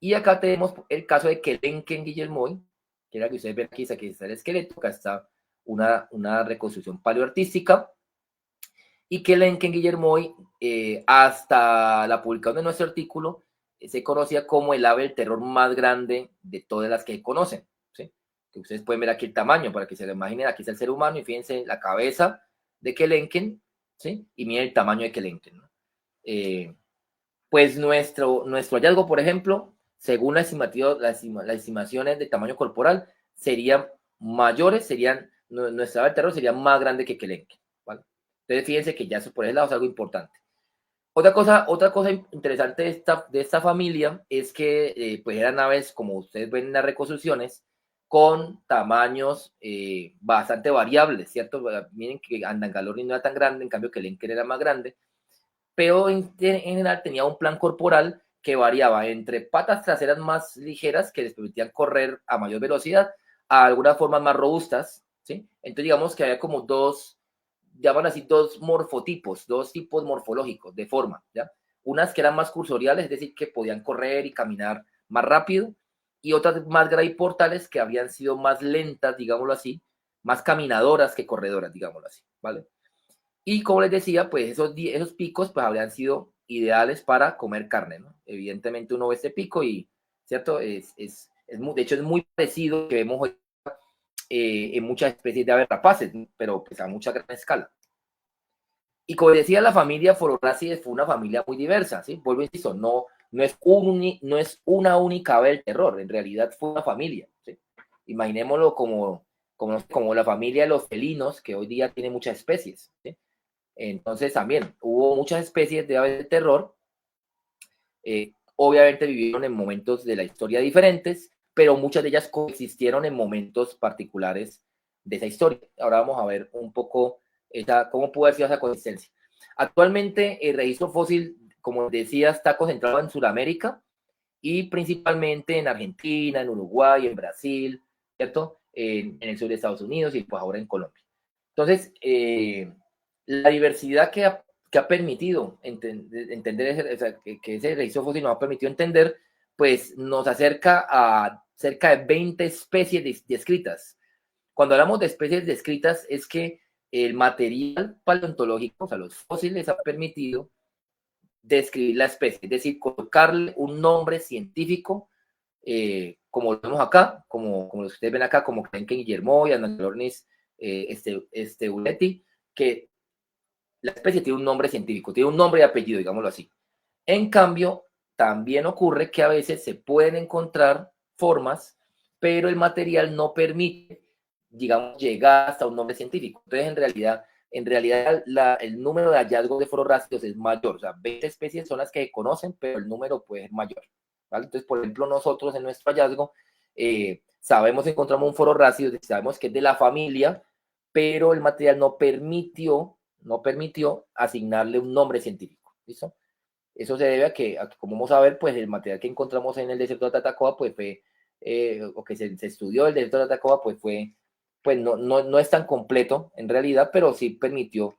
Y acá tenemos el caso de Kelenken Guillermoy, que era que ustedes ven aquí, aquí está el esqueleto, acá está una reconstrucción paleoartística, y Kelenken Guillermoy, hasta la publicación de nuestro artículo, se conocía como el ave del terror más grande de todas las que conocen. ¿Sí? Que ustedes pueden ver aquí el tamaño, para que se lo imaginen, aquí está el ser humano, y fíjense la cabeza de Kelenken, ¿sí? Y miren el tamaño de Kelenken, ¿no? Pues nuestro hallazgo, por ejemplo, según las estimaciones de tamaño corporal, serían mayores, nuestra ave del terror sería más grande que Kelenken, ¿vale? Entonces fíjense que ya eso por ese lado es algo importante. Otra cosa interesante de esta familia es que pues eran aves, como ustedes ven en las reconstrucciones, con tamaños bastante variables, ¿cierto? Miren que Andalgalornis no era tan grande, en cambio que Kelenken era más grande, pero en general tenía un plan corporal que variaba entre patas traseras más ligeras que les permitían correr a mayor velocidad a algunas formas más robustas, ¿sí? Entonces digamos que había como llaman así dos morfotipos, dos tipos morfológicos de forma, ¿ya? Unas que eran más cursoriales, es decir, que podían correr y caminar más rápido, y otras más graviportales que habían sido más lentas, digámoslo así, más caminadoras que corredoras, digámoslo así, ¿vale? Y como les decía, pues esos picos pues habrían sido ideales para comer carne, ¿no? Evidentemente uno ve este pico y, ¿cierto? De hecho es muy parecido que vemos hoy en muchas especies de aves rapaces, ¿no? Pero pues a mucha gran escala. Y como decía, la familia Phororhacidae fue una familia muy diversa, ¿sí? Vuelvo a insisto, no es una única ave del terror, en realidad fue una familia, ¿sí? Imaginémoslo como la familia de los felinos, que hoy día tiene muchas especies, ¿sí? Entonces también hubo muchas especies de aves de terror, obviamente vivieron en momentos de la historia diferentes, pero muchas de ellas coexistieron en momentos particulares de esa historia. Ahora vamos a ver un poco cómo pudo haber sido esa coexistencia. Actualmente el registro fósil, como decía, está concentrado en Sudamérica y principalmente en Argentina, en Uruguay, en Brasil, ¿cierto? En el sur de Estados Unidos y pues ahora en Colombia. Entonces, la diversidad que ha permitido entender que ese registro fósil nos ha permitido entender, pues nos acerca a cerca de 20 especies descritas. Cuando hablamos de especies descritas es que el material paleontológico, o sea, los fósiles, ha permitido describir la especie, es decir, colocarle un nombre científico, como lo vemos acá, como los que ustedes ven acá, como Kelenken Guillermoy, Andalgalornis Stewuleti, que la especie tiene un nombre científico, tiene un nombre y apellido, digámoslo así. En cambio, también ocurre que a veces se pueden encontrar formas, pero el material no permite, digamos, llegar hasta un nombre científico. Entonces, en realidad el número de hallazgos de Phororhacidae es mayor. O sea, 20 especies son las que conocen, pero el número puede ser mayor. ¿Vale? Entonces, por ejemplo, nosotros en nuestro hallazgo sabemos que encontramos un Phororhacidae, sabemos que es de la familia, pero el material no permitió asignarle un nombre científico. ¿Listo? Eso se debe a que, como vamos a ver, pues el material que encontramos en el desierto de Tatacoa, pues fue, o que se estudió el desierto de Tatacoa, pues pues no es tan completo en realidad, pero sí permitió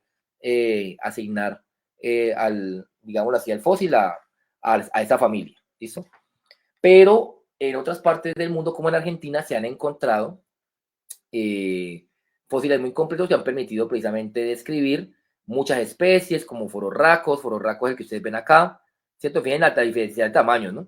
asignar digámoslo así, al fósil a esa familia, ¿listo? Pero en otras partes del mundo, como en Argentina, se han encontrado fósiles muy completos que han permitido precisamente describir muchas especies, como fororracos es el que ustedes ven acá, ¿cierto? Fíjense la diferencia de tamaños, ¿no?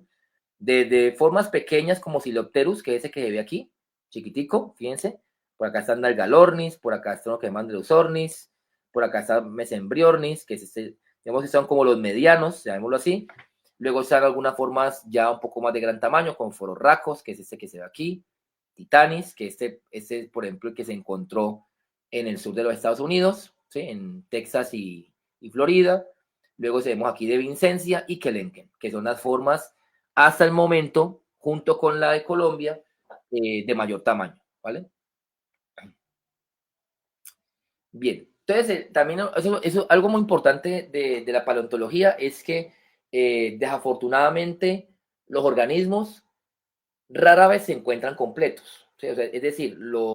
Desde formas pequeñas como Silopterus, que es ese que se ve aquí, chiquitico, fíjense. Por acá está Nalgalornis, por acá está lo que llaman Dreusornis, por acá está Mesembriornis, que es este, digamos que son como los medianos, llamémoslo así. Luego están algunas formas ya un poco más de gran tamaño, como Fororracos, que es este que se ve aquí, Titanis, que este por ejemplo, el que se encontró en el sur de los Estados Unidos, ¿sí? En Texas y Florida. Luego tenemos aquí de Vincencia y Kelenken, que son las formas hasta el momento, junto con la de Colombia, de mayor tamaño, ¿vale? Bien, entonces también eso, algo muy importante de la paleontología es que desafortunadamente los organismos rara vez se encuentran completos, ¿sí? O sea, es decir, los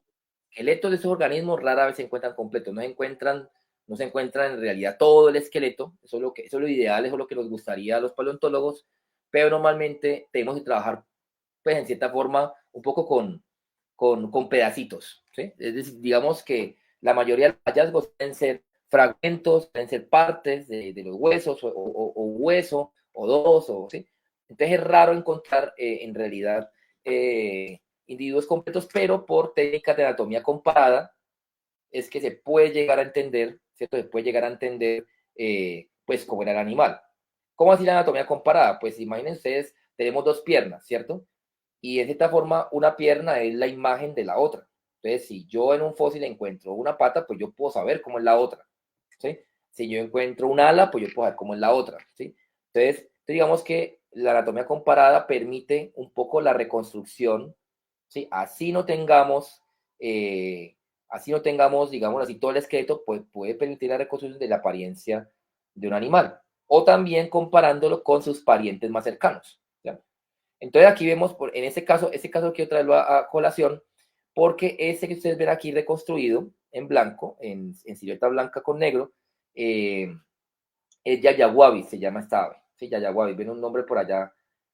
esqueletos de esos organismos rara vez se encuentran completos, no se encuentran en realidad todo el esqueleto, eso es lo ideal, eso es lo que nos gustaría a los paleontólogos, pero normalmente tenemos que trabajar, pues en cierta forma, un poco con pedacitos, ¿sí? Es decir, digamos que la mayoría de los hallazgos pueden ser fragmentos, pueden ser partes de los huesos, o hueso, o dos, ¿sí? Entonces es raro encontrar en realidad individuos completos, pero por técnicas de anatomía comparada es que se puede llegar a entender, ¿cierto? Se puede llegar a entender, pues, cómo era el animal. ¿Cómo así la anatomía comparada? Pues imaginen ustedes, tenemos dos piernas, ¿cierto? Y de cierta forma, una pierna es la imagen de la otra. Entonces, si yo en un fósil encuentro una pata, pues yo puedo saber cómo es la otra, ¿sí? Si yo encuentro un ala, pues yo puedo saber cómo es la otra, ¿sí? Entonces, digamos que la anatomía comparada permite un poco la reconstrucción, ¿sí? Así no tengamos, digamos así, todo el esqueleto, pues puede permitir la reconstrucción de la apariencia de un animal. O también comparándolo con sus parientes más cercanos, ¿ya? Entonces aquí vemos, en ese caso quiero traerlo a colación, porque ese que ustedes ven aquí reconstruido en blanco, en silueta blanca con negro, es Yayahuabi, se llama esta ave. Sí, Yayahuabi, ven un nombre por allá,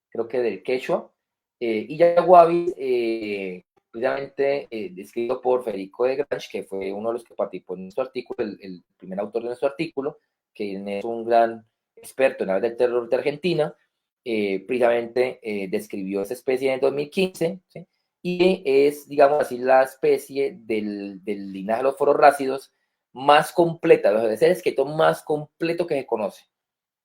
creo que del quechua. Y Yayahuabi, precisamente descrito por Federico de Grange, que fue uno de los que participó en nuestro artículo, el primer autor de nuestro artículo, que es un gran experto en aves del terror de Argentina, precisamente describió esa especie en 2015, ¿sí? Y es, digamos así, la especie del linaje de los fororrácidos más completa, los es el esqueleto más completo que se conoce.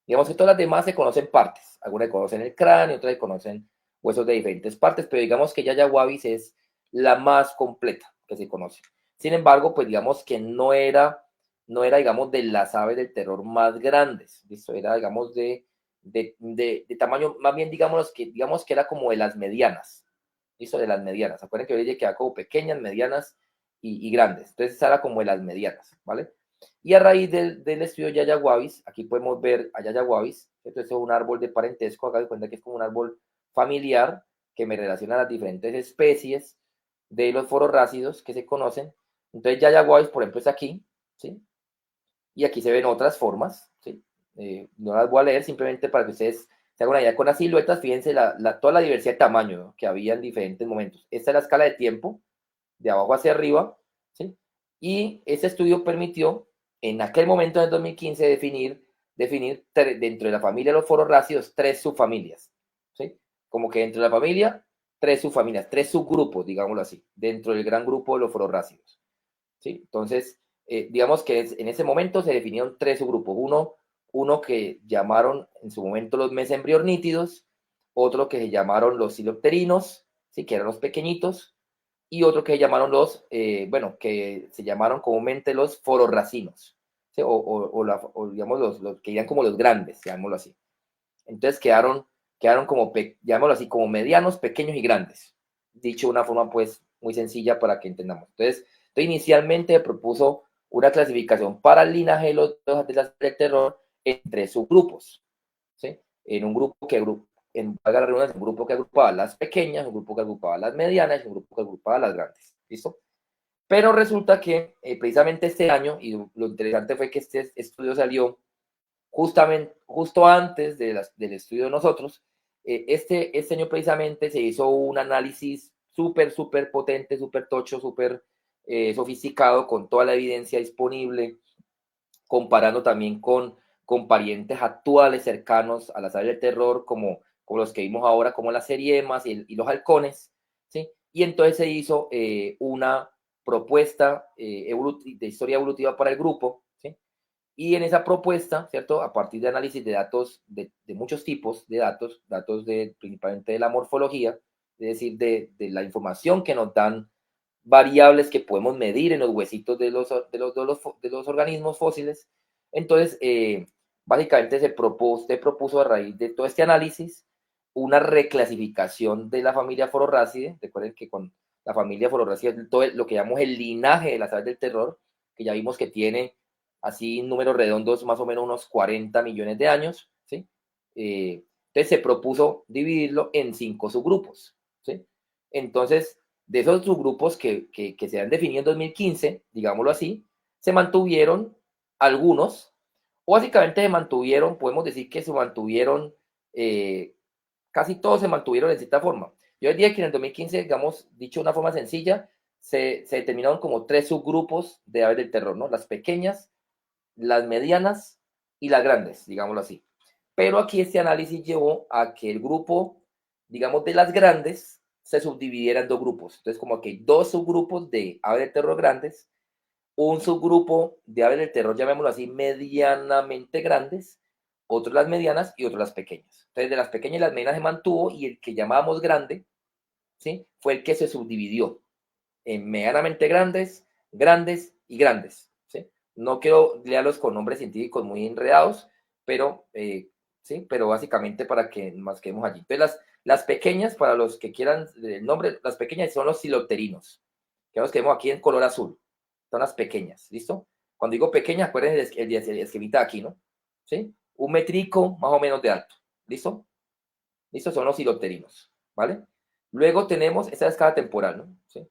Digamos que todas las demás se conocen partes, algunas conocen el cráneo, otras conocen huesos de diferentes partes, pero digamos que Yayahuabis es la más completa que se conoce. Sin embargo, pues digamos que no era digamos, de las aves del terror más grandes, ¿listo? Era, digamos, de tamaño, más bien, digamos que era como de las medianas, ¿listo? De las medianas. Acuérdense que yo dije que era como pequeñas, medianas y grandes. Entonces, esa era como de las medianas, ¿vale? Y a raíz del estudio de Yayahuabis, aquí podemos ver a Yayahuabis, entonces es un árbol de parentesco, haga de cuenta que es como un árbol familiar que me relaciona las diferentes especies de los fororrácidos que se conocen. Entonces Yayahuabis, por ejemplo, está aquí, ¿sí? Y aquí se ven otras formas, ¿sí? No las voy a leer, simplemente para que ustedes se hagan una idea con las siluetas. Fíjense toda la diversidad de tamaño, ¿no?, que había en diferentes momentos. Esta es la escala de tiempo, de abajo hacia arriba, ¿sí? Y ese estudio permitió, en aquel momento, en el 2015, definir dentro de la familia de los fororrácidos 3 subfamilias, ¿sí? Como que dentro de la familia, 3 subfamilias, 3 subgrupos, digámoslo así, dentro del gran grupo de los fororrácidos, ¿sí? Entonces, digamos que en ese momento se definieron 3 subgrupos. Uno que llamaron en su momento los mesembriornítidos, otro que se llamaron los silopterinos, ¿sí?, que eran los pequeñitos, y otro que llamaron que se llamaron comúnmente los fororracinos, ¿sí? O digamos los que eran como los grandes, llamémoslo así. Entonces quedaron como, llamémoslo así, como medianos, pequeños y grandes. Dicho de una forma, pues, muy sencilla para que entendamos. Entonces inicialmente propuso una clasificación para el linaje de las del terror en 3 subgrupos, ¿sí? En un grupo un grupo que agrupaba las pequeñas, un grupo que agrupaba las medianas y un grupo que agrupaba las grandes, ¿listo? Pero resulta que precisamente este año, y lo interesante fue que este estudio salió justo antes del estudio de nosotros, este año precisamente se hizo un análisis súper potente, súper tocho, súper sofisticado, con toda la evidencia disponible comparando también con parientes actuales cercanos a las aves del terror, como los que vimos ahora, como las seriemas y los halcones, ¿sí? Y entonces se hizo una propuesta de historia evolutiva para el grupo, ¿sí? Y en esa propuesta, ¿cierto? A partir de análisis de datos de muchos tipos de datos, principalmente de la morfología, es decir, de la información que nos dan variables que podemos medir en los huesitos de los organismos fósiles. Entonces, básicamente se propuso a raíz de todo este análisis una reclasificación de la familia Phororhacidae. Recuerden que con la familia Phororhacidae es todo lo que llamamos el linaje de las aves del terror, que ya vimos que tiene así números redondos más o menos unos 40 millones de años, ¿sí? Entonces se propuso dividirlo en 5 subgrupos, ¿sí? Entonces, de esos subgrupos que se han definido en 2015, digámoslo así, se mantuvieron algunos, o básicamente se mantuvieron, podemos decir que se mantuvieron, casi todos se mantuvieron de cierta forma. Yo diría que en el 2015, digamos, dicho de una forma sencilla, se determinaron como 3 subgrupos de aves del terror, ¿no? Las pequeñas, las medianas y las grandes, digámoslo así. Pero aquí este análisis llevó a que el grupo, digamos, de las grandes se subdividiera en 2 grupos. Entonces, como que hay 2 subgrupos de aves del terror grandes, un subgrupo de aves del terror, llamémoslo así, medianamente grandes, otros las medianas y otros las pequeñas. Entonces, de las pequeñas y las medianas se mantuvo y el que llamábamos grande, ¿sí? Fue el que se subdividió en medianamente grandes, grandes y grandes, ¿sí? No quiero leerlos con nombres científicos muy enredados, pero, ¿sí? Pero básicamente para que más quedemos allí. Entonces, las pequeñas, para los que quieran el nombre, las pequeñas son los silopterinos, que los que vemos aquí en color azul. Son las pequeñas, ¿listo? Cuando digo pequeñas, acuérdense el esquemita aquí, ¿no? ¿Sí? Un metrico más o menos de alto, ¿listo? ¿Listo? Son los silopterinos, ¿vale? Luego tenemos, esta es escala temporal, ¿no? ¿Sí?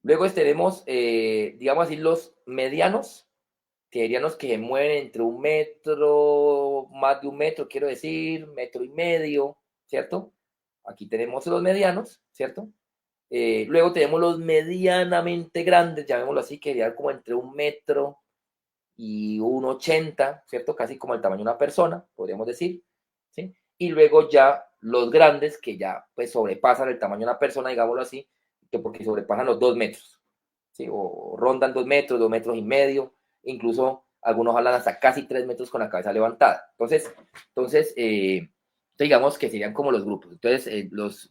Luego tenemos, digamos así, los medianos, que serían los que se mueven entre 1 metro, más de 1 metro, quiero decir, 1,5 metros, ¿cierto? Aquí tenemos los medianos, ¿cierto? Luego tenemos los medianamente grandes, llamémoslo así, que serían como entre 1 metro y 1,80, ¿cierto? Casi como el tamaño de una persona, podríamos decir, ¿sí? Y luego ya los grandes, que ya pues sobrepasan el tamaño de una persona, digámoslo así, que porque sobrepasan los 2 metros, ¿sí? O rondan 2 metros, 2 metros y medio, incluso algunos hablan hasta casi 3 metros con la cabeza levantada. Entonces digamos que serían como los grupos. Entonces, los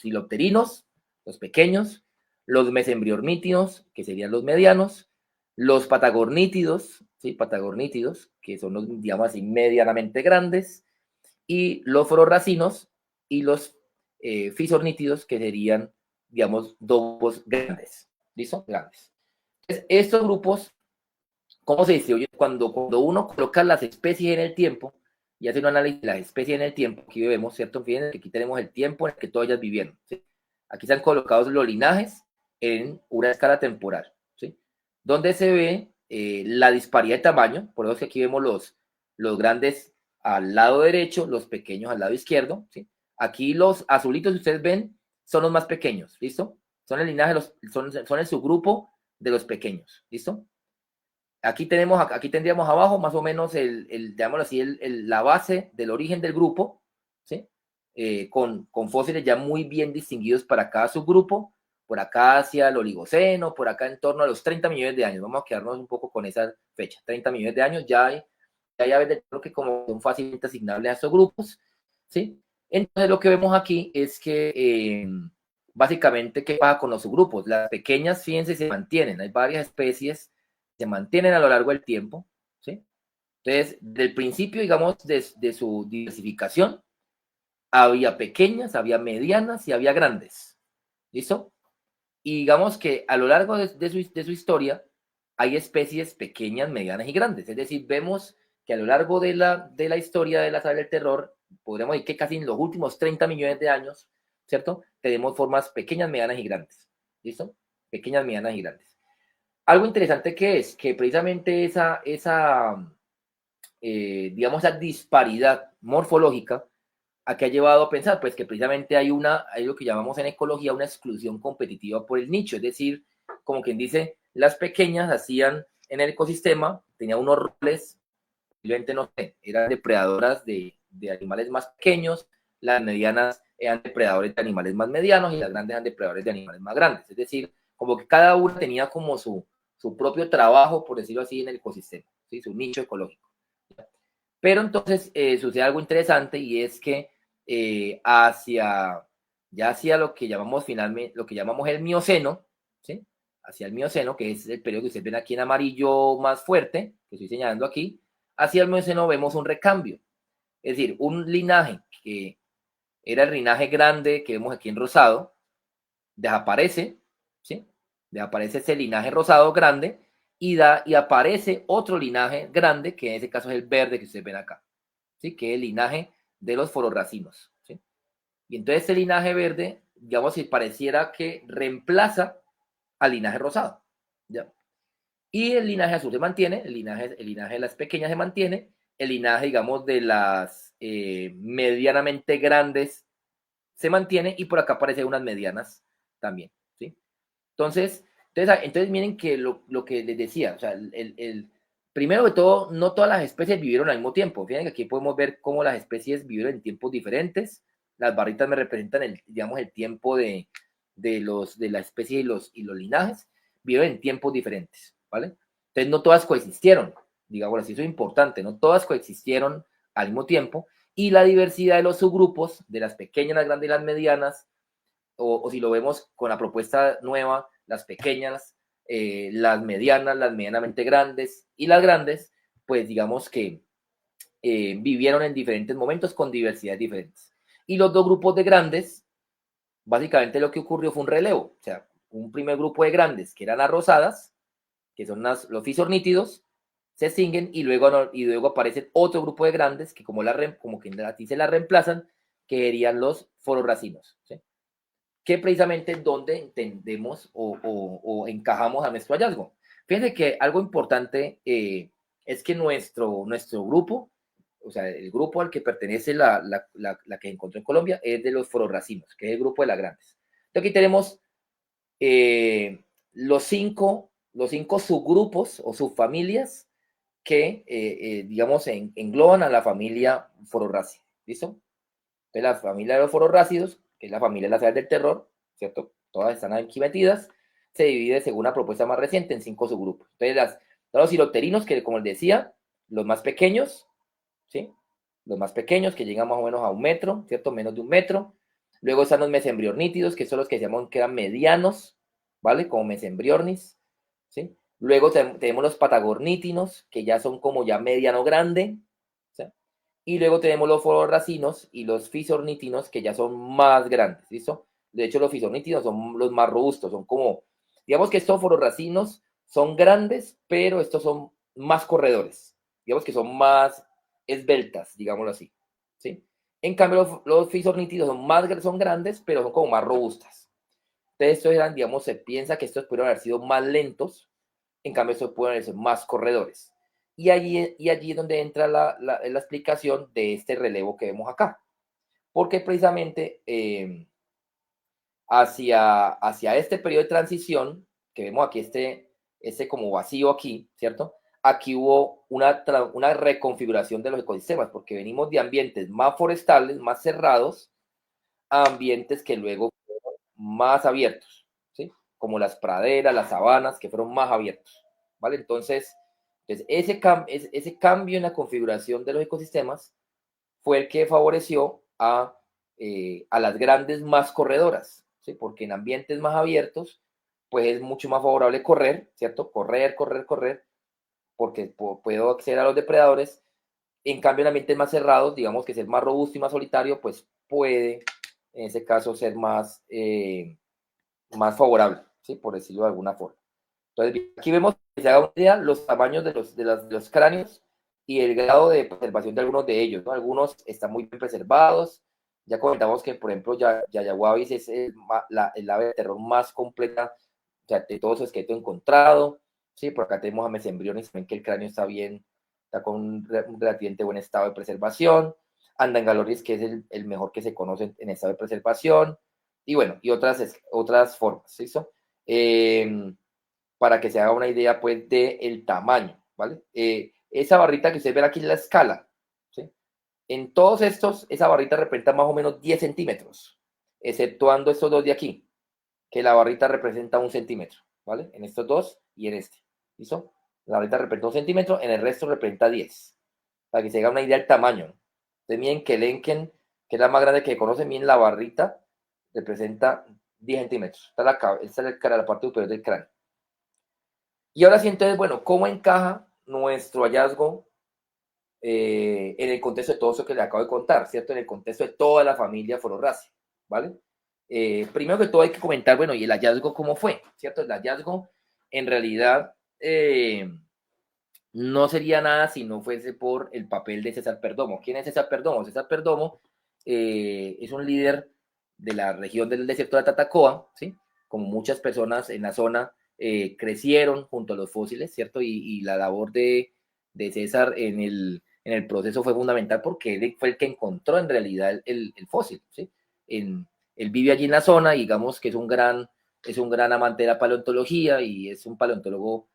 silopterinos, los pequeños, los mesembriornítidos, que serían los medianos, los patagornítidos, ¿sí? Patagornítidos, que son los, digamos así, medianamente grandes, y los florracinos y los fisornítidos, que serían, digamos, dos grandes. ¿Listo? Grandes. Entonces, estos grupos, ¿cómo se distribuyen? Cuando uno coloca las especies en el tiempo y hace un análisis de las especies en el tiempo, aquí vemos, ¿cierto? Fíjense que aquí tenemos el tiempo en el que todas ellas vivieron, ¿sí? Aquí están colocados los linajes en una escala temporal, ¿sí? Donde se ve la disparidad de tamaño, por eso es que aquí vemos los grandes al lado derecho, los pequeños al lado izquierdo, ¿sí? Aquí los azulitos que ustedes ven son los más pequeños, ¿listo? Son el linaje, son el subgrupo de los pequeños, ¿listo? Aquí tendríamos abajo más o menos digámoslo así, la base del origen del grupo, ¿sí? Con fósiles ya muy bien distinguidos para cada subgrupo, por acá hacia el Oligoceno, por acá en torno a los 30 millones de años. Vamos a quedarnos un poco con esa fecha, 30 millones de años, ya hay aves del terror que como son fácilmente asignables a estos grupos, ¿sí? Entonces lo que vemos aquí es que básicamente, ¿qué pasa con los subgrupos? Las pequeñas, fíjense, se mantienen, hay varias especies se mantienen a lo largo del tiempo, ¿sí? Entonces, del principio, digamos, de su diversificación, había pequeñas, había medianas y había grandes, ¿listo? Y digamos que a lo largo de su historia, hay especies pequeñas, medianas y grandes. Es decir, vemos que a lo largo de la historia de las aves del terror, podríamos decir que casi en los últimos 30 millones de años, ¿cierto? Tenemos formas pequeñas, medianas y grandes, ¿listo? Pequeñas, medianas y grandes. Algo interesante que es que precisamente digamos, esa disparidad morfológica a que ha llevado a pensar, pues que precisamente hay lo que llamamos en ecología una exclusión competitiva por el nicho, es decir, como quien dice, las pequeñas hacían en el ecosistema tenía unos roles, simplemente no sé, eran depredadoras de animales más pequeños, las medianas eran depredadores de animales más medianos y las grandes eran depredadores de animales más grandes. Es decir, como que cada una tenía como su propio trabajo, por decirlo así, en el ecosistema, ¿sí? Su nicho ecológico. Pero entonces sucede algo interesante y es que ya hacia lo que llamamos finalmente, lo que llamamos el Mioceno, ¿sí? Hacia el Mioceno, que es el periodo que ustedes ven aquí en amarillo más fuerte, que estoy señalando aquí, hacia el Mioceno vemos un recambio. Es decir, un linaje que era el linaje grande que vemos aquí en rosado, desaparece, ¿sí? Desaparece ese linaje rosado grande y aparece otro linaje grande, que en ese caso es el verde que ustedes ven acá, ¿sí? Que es el linaje de los fororracinos, ¿sí? Y entonces este linaje verde, digamos, si pareciera que reemplaza al linaje rosado, ¿ya? Y el linaje azul se mantiene, el linaje de las pequeñas se mantiene, el linaje, digamos, de las medianamente grandes se mantiene y por acá aparecen unas medianas también, ¿sí? Entonces miren que lo que les decía, o sea, primero de todo, no todas las especies vivieron al mismo tiempo. Fíjense que aquí podemos ver cómo las especies vivieron en tiempos diferentes. Las barritas me representan digamos, el tiempo de la especie y los linajes. Vivieron en tiempos diferentes, ¿vale? Entonces no todas coexistieron, digamos así, eso es importante, no todas coexistieron al mismo tiempo. Y la diversidad de los subgrupos, de las pequeñas, las grandes y las medianas, o si lo vemos con la propuesta nueva, las pequeñas, las medianas, las medianamente grandes y las grandes, pues digamos que vivieron en diferentes momentos con diversidades diferentes. Y los dos grupos de grandes, básicamente lo que ocurrió fue un relevo, o sea, un primer grupo de grandes que eran las rosadas, que son los fisornítidos, se extinguen y luego aparece otro grupo de grandes que como que a ti se la reemplazan, que serían los fororracinos, ¿sí? Que precisamente es donde entendemos o encajamos a nuestro hallazgo. Fíjense que algo importante es que nuestro grupo, o sea, el grupo al que pertenece la que encontró en Colombia, es de los fororracinos, que es el grupo de las grandes. Entonces aquí tenemos eh, los cinco subgrupos o subfamilias que, digamos, engloban a la familia fororrácea. ¿Listo? Entonces, la familia de los fororrácidos, que es la familia de las aves del terror, ¿cierto? Todas están aquí metidas, se divide según una propuesta más reciente en 5 subgrupos. Entonces, los siloterinos, que como les decía, los más pequeños, ¿sí? Los más pequeños, que llegan más o menos a 1 metro, ¿cierto? Menos de 1 metro. Luego están los mesembriornítidos, que son los que se llaman que eran medianos, ¿vale? Como mesembriornis, ¿sí? Luego tenemos los patagornítinos, que ya son como ya mediano grande, ¿sí? Y luego tenemos los fororracinos y los fisornítinos, que ya son más grandes, ¿listo? De hecho, los fisornítinos son los más robustos, son como, digamos que estos fororracinos son grandes, pero estos son más corredores, digamos que son más esbeltas, digámoslo así, ¿sí? En cambio, los fisornítidos son grandes, pero son como más robustas. Entonces, estos eran, digamos, se piensa que estos pudieron haber sido más lentos, en cambio, estos pueden ser más corredores. Y allí es donde entra la explicación de este relevo que vemos acá. Porque precisamente hacia este periodo de transición, que vemos aquí este como vacío aquí, ¿cierto? Aquí hubo una reconfiguración de los ecosistemas, porque venimos de ambientes más forestales, más cerrados, a ambientes que luego fueron más abiertos, ¿sí? Como las praderas, las sabanas, que fueron más abiertos, ¿vale? Entonces ese cambio en la configuración de los ecosistemas fue el que favoreció a las grandes más corredoras, ¿sí? Porque en ambientes más abiertos, pues es mucho más favorable correr, ¿cierto? Correr, porque puedo acceder a los depredadores. En cambio, en ambientes más cerrados, digamos que ser más robusto y más solitario, pues puede, en ese caso, ser más favorable, ¿sí? Por decirlo de alguna forma. Entonces, aquí vemos que se haga una idea los tamaños de los cráneos y el grado de preservación de algunos de ellos, ¿no? Algunos están muy bien preservados. Ya comentamos que, por ejemplo, Yayahuabis es el ave de terror más completa, o sea, de todo su esqueleto encontrado. Sí, por acá tenemos a Mesembriones, ven que el cráneo está bien, está con un relativamente buen estado de preservación. Andangaloris, que es el mejor que se conoce en estado de preservación. Y bueno, y otras formas, ¿sí? Para que se haga una idea, pues, del tamaño. ¿vale? Esa barrita que ustedes ven aquí es la escala, ¿sí? En todos estos, esa barrita representa más o menos 10 centímetros, exceptuando estos dos de aquí, que la barrita representa 1 centímetro, ¿vale? En estos dos y en este, ¿listo? La barrita representa 1 centímetro, en el resto representa 10, para que se haga una idea del tamaño, ¿no? Entonces miren que el Enken, que es la más grande que conocen, miren la barrita, representa 10 centímetros. Esta es la parte superior del cráneo. Y ahora sí, entonces, bueno, ¿cómo encaja nuestro hallazgo en el contexto de todo eso que le acabo de contar, ¿cierto? En el contexto de toda la familia Fororraceae, ¿vale? Primero que todo hay que comentar, bueno, ¿y el hallazgo cómo fue? ¿Cierto? El hallazgo, en realidad, no sería nada si no fuese por el papel de César Perdomo. ¿Quién es César Perdomo? César Perdomo es un líder de la región del desierto de Tatacoa, ¿sí? Como muchas personas en la zona crecieron junto a los fósiles, ¿cierto? Y la labor de César en el proceso fue fundamental porque él fue el que encontró en realidad el fósil, ¿sí? Él vive allí en la zona, digamos que es un gran amante de la paleontología y es un paleontólogo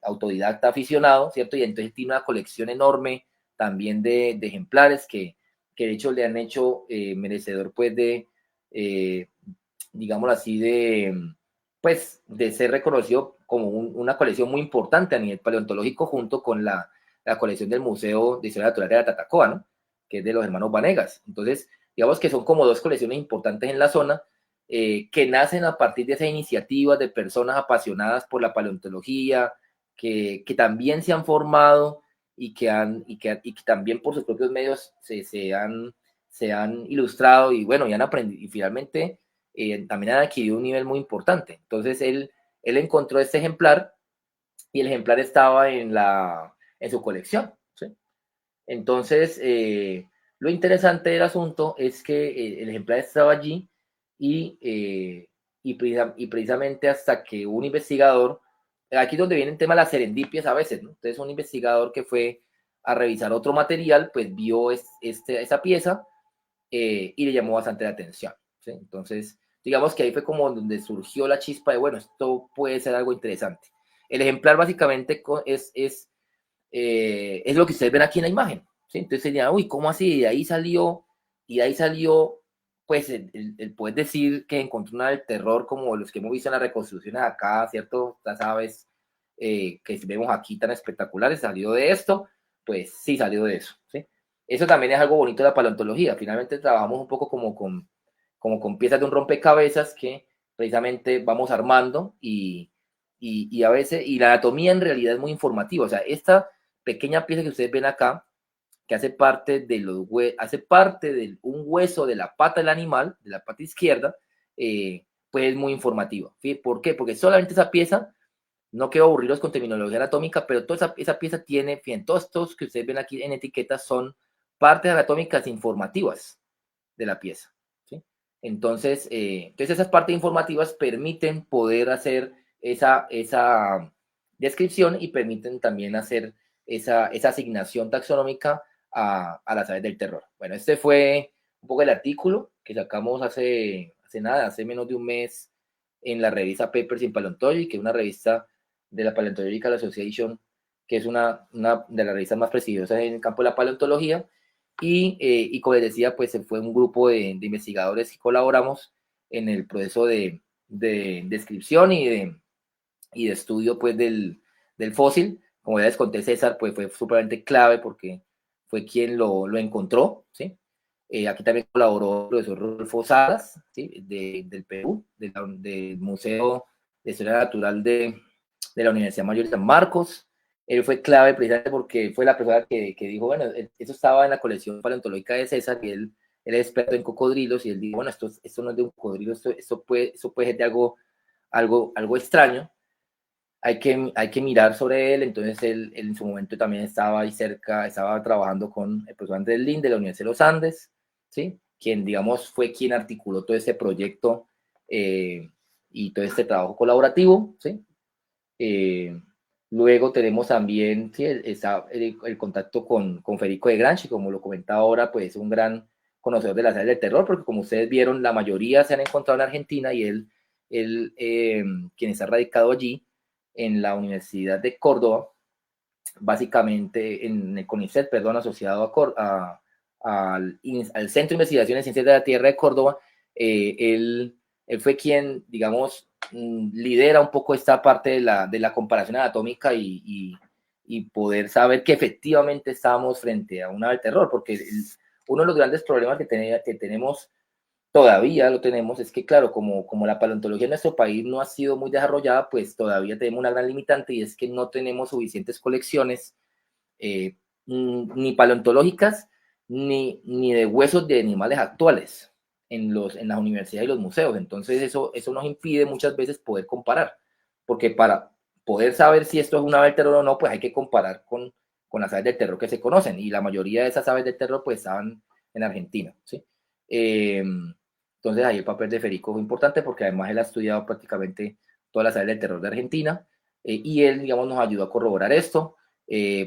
autodidacta aficionado, ¿cierto? Y entonces tiene una colección enorme también de ejemplares que de hecho le han hecho merecedor, pues, digámoslo así, pues, de ser reconocido como una colección muy importante a nivel paleontológico junto con la colección del Museo de Historia Natural de la Tatacoa, ¿no? Que es de los hermanos Vanegas. Entonces, digamos que son como dos colecciones importantes en la zona, que nacen a partir de esas iniciativas de personas apasionadas por la paleontología, que también se han formado y que también por sus propios medios se han ilustrado y bueno, y han aprendido, y finalmente también han adquirido un nivel muy importante. Entonces él encontró este ejemplar y el ejemplar estaba en su colección, ¿sí? Entonces, lo interesante del asunto es que el ejemplar estaba allí y, precisamente hasta que un investigador, aquí es donde viene el tema de las serendipias a veces, ¿no? Entonces, un investigador que fue a revisar otro material, pues vio esa pieza y le llamó bastante la atención, ¿sí? Entonces, digamos que ahí fue como donde surgió la chispa de, bueno, esto puede ser algo interesante. El ejemplar básicamente es lo que ustedes ven aquí en la imagen, ¿sí? Entonces sería, uy, ¿cómo así? Y de ahí salió, pues, el poder decir que encontró una del terror como los que hemos visto en las reconstrucciones acá, ¿cierto? Las aves que vemos aquí tan espectaculares, salió de esto, pues sí salió de eso, ¿sí? Eso también es algo bonito de la paleontología. Finalmente trabajamos un poco como con piezas de un rompecabezas que precisamente vamos armando y a veces, y la anatomía en realidad es muy informativa. O sea, esta pequeña pieza que ustedes ven acá, que hace parte de un hueso de la pata del animal, de la pata izquierda, pues es muy informativa. ¿Sí? ¿Por qué? Porque solamente esa pieza, no quiero aburrirlos con terminología anatómica, pero toda esa pieza tiene, fíjense, todos estos que ustedes ven aquí en etiquetas son partes anatómicas informativas de la pieza. ¿Sí? Entonces esas partes informativas permiten poder hacer esa descripción y permiten también hacer esa asignación taxonómica a las aves del terror. Bueno, este fue un poco el artículo que sacamos hace menos de un mes en la revista Papers in Paleontology, que es una revista de la Paleontological Association, que es una de las revistas más prestigiosas en el campo de la paleontología. Y como les decía, pues se fue un grupo de investigadores que colaboramos en el proceso de descripción y de estudio pues del fósil. Como ya les conté, César pues fue súpermente clave porque fue quien lo encontró, ¿sí? Aquí también colaboró el profesor Rodolfo Salas, ¿sí? Del Perú, del Museo de Historia Natural de la Universidad Mayor de San Marcos. Él fue clave precisamente porque fue la persona que dijo, bueno, eso estaba en la colección paleontológica de César y él es experto en cocodrilos y él dijo, bueno, esto no es de un cocodrilo, esto puede ser de algo extraño, hay que mirar sobre él. Entonces él en su momento también estaba ahí cerca, estaba trabajando con el profesor Andrés Lin de la Universidad de los Andes, ¿sí? Quien, digamos, fue quien articuló todo este proyecto y todo este trabajo colaborativo, ¿sí? Luego tenemos también, ¿sí? el contacto con Federico de Granchi, como lo comentaba ahora, pues es un gran conocedor de las áreas del terror, porque como ustedes vieron, la mayoría se han encontrado en Argentina y él quien está radicado allí, en la Universidad de Córdoba, básicamente en el CONICET, perdón, asociado al Centro de Investigaciones en Ciencias de la Tierra de Córdoba. Él fue quien, digamos, lidera un poco esta parte de la comparación anatómica y poder saber que efectivamente estábamos frente a un ave del terror, porque uno de los grandes problemas que tenemos, todavía lo tenemos, es que claro, como la paleontología en nuestro país no ha sido muy desarrollada, pues todavía tenemos una gran limitante, y es que no tenemos suficientes colecciones ni paleontológicas ni de huesos de animales actuales en las universidades y los museos. Entonces eso nos impide muchas veces poder comparar, porque para poder saber si esto es un ave del terror o no, pues hay que comparar con las aves del terror que se conocen, y la mayoría de esas aves del terror pues estaban en Argentina, ¿sí? Entonces ahí el papel de Federico fue importante, porque además él ha estudiado prácticamente todas las aves del terror de Argentina, y él, digamos, nos ayudó a corroborar esto.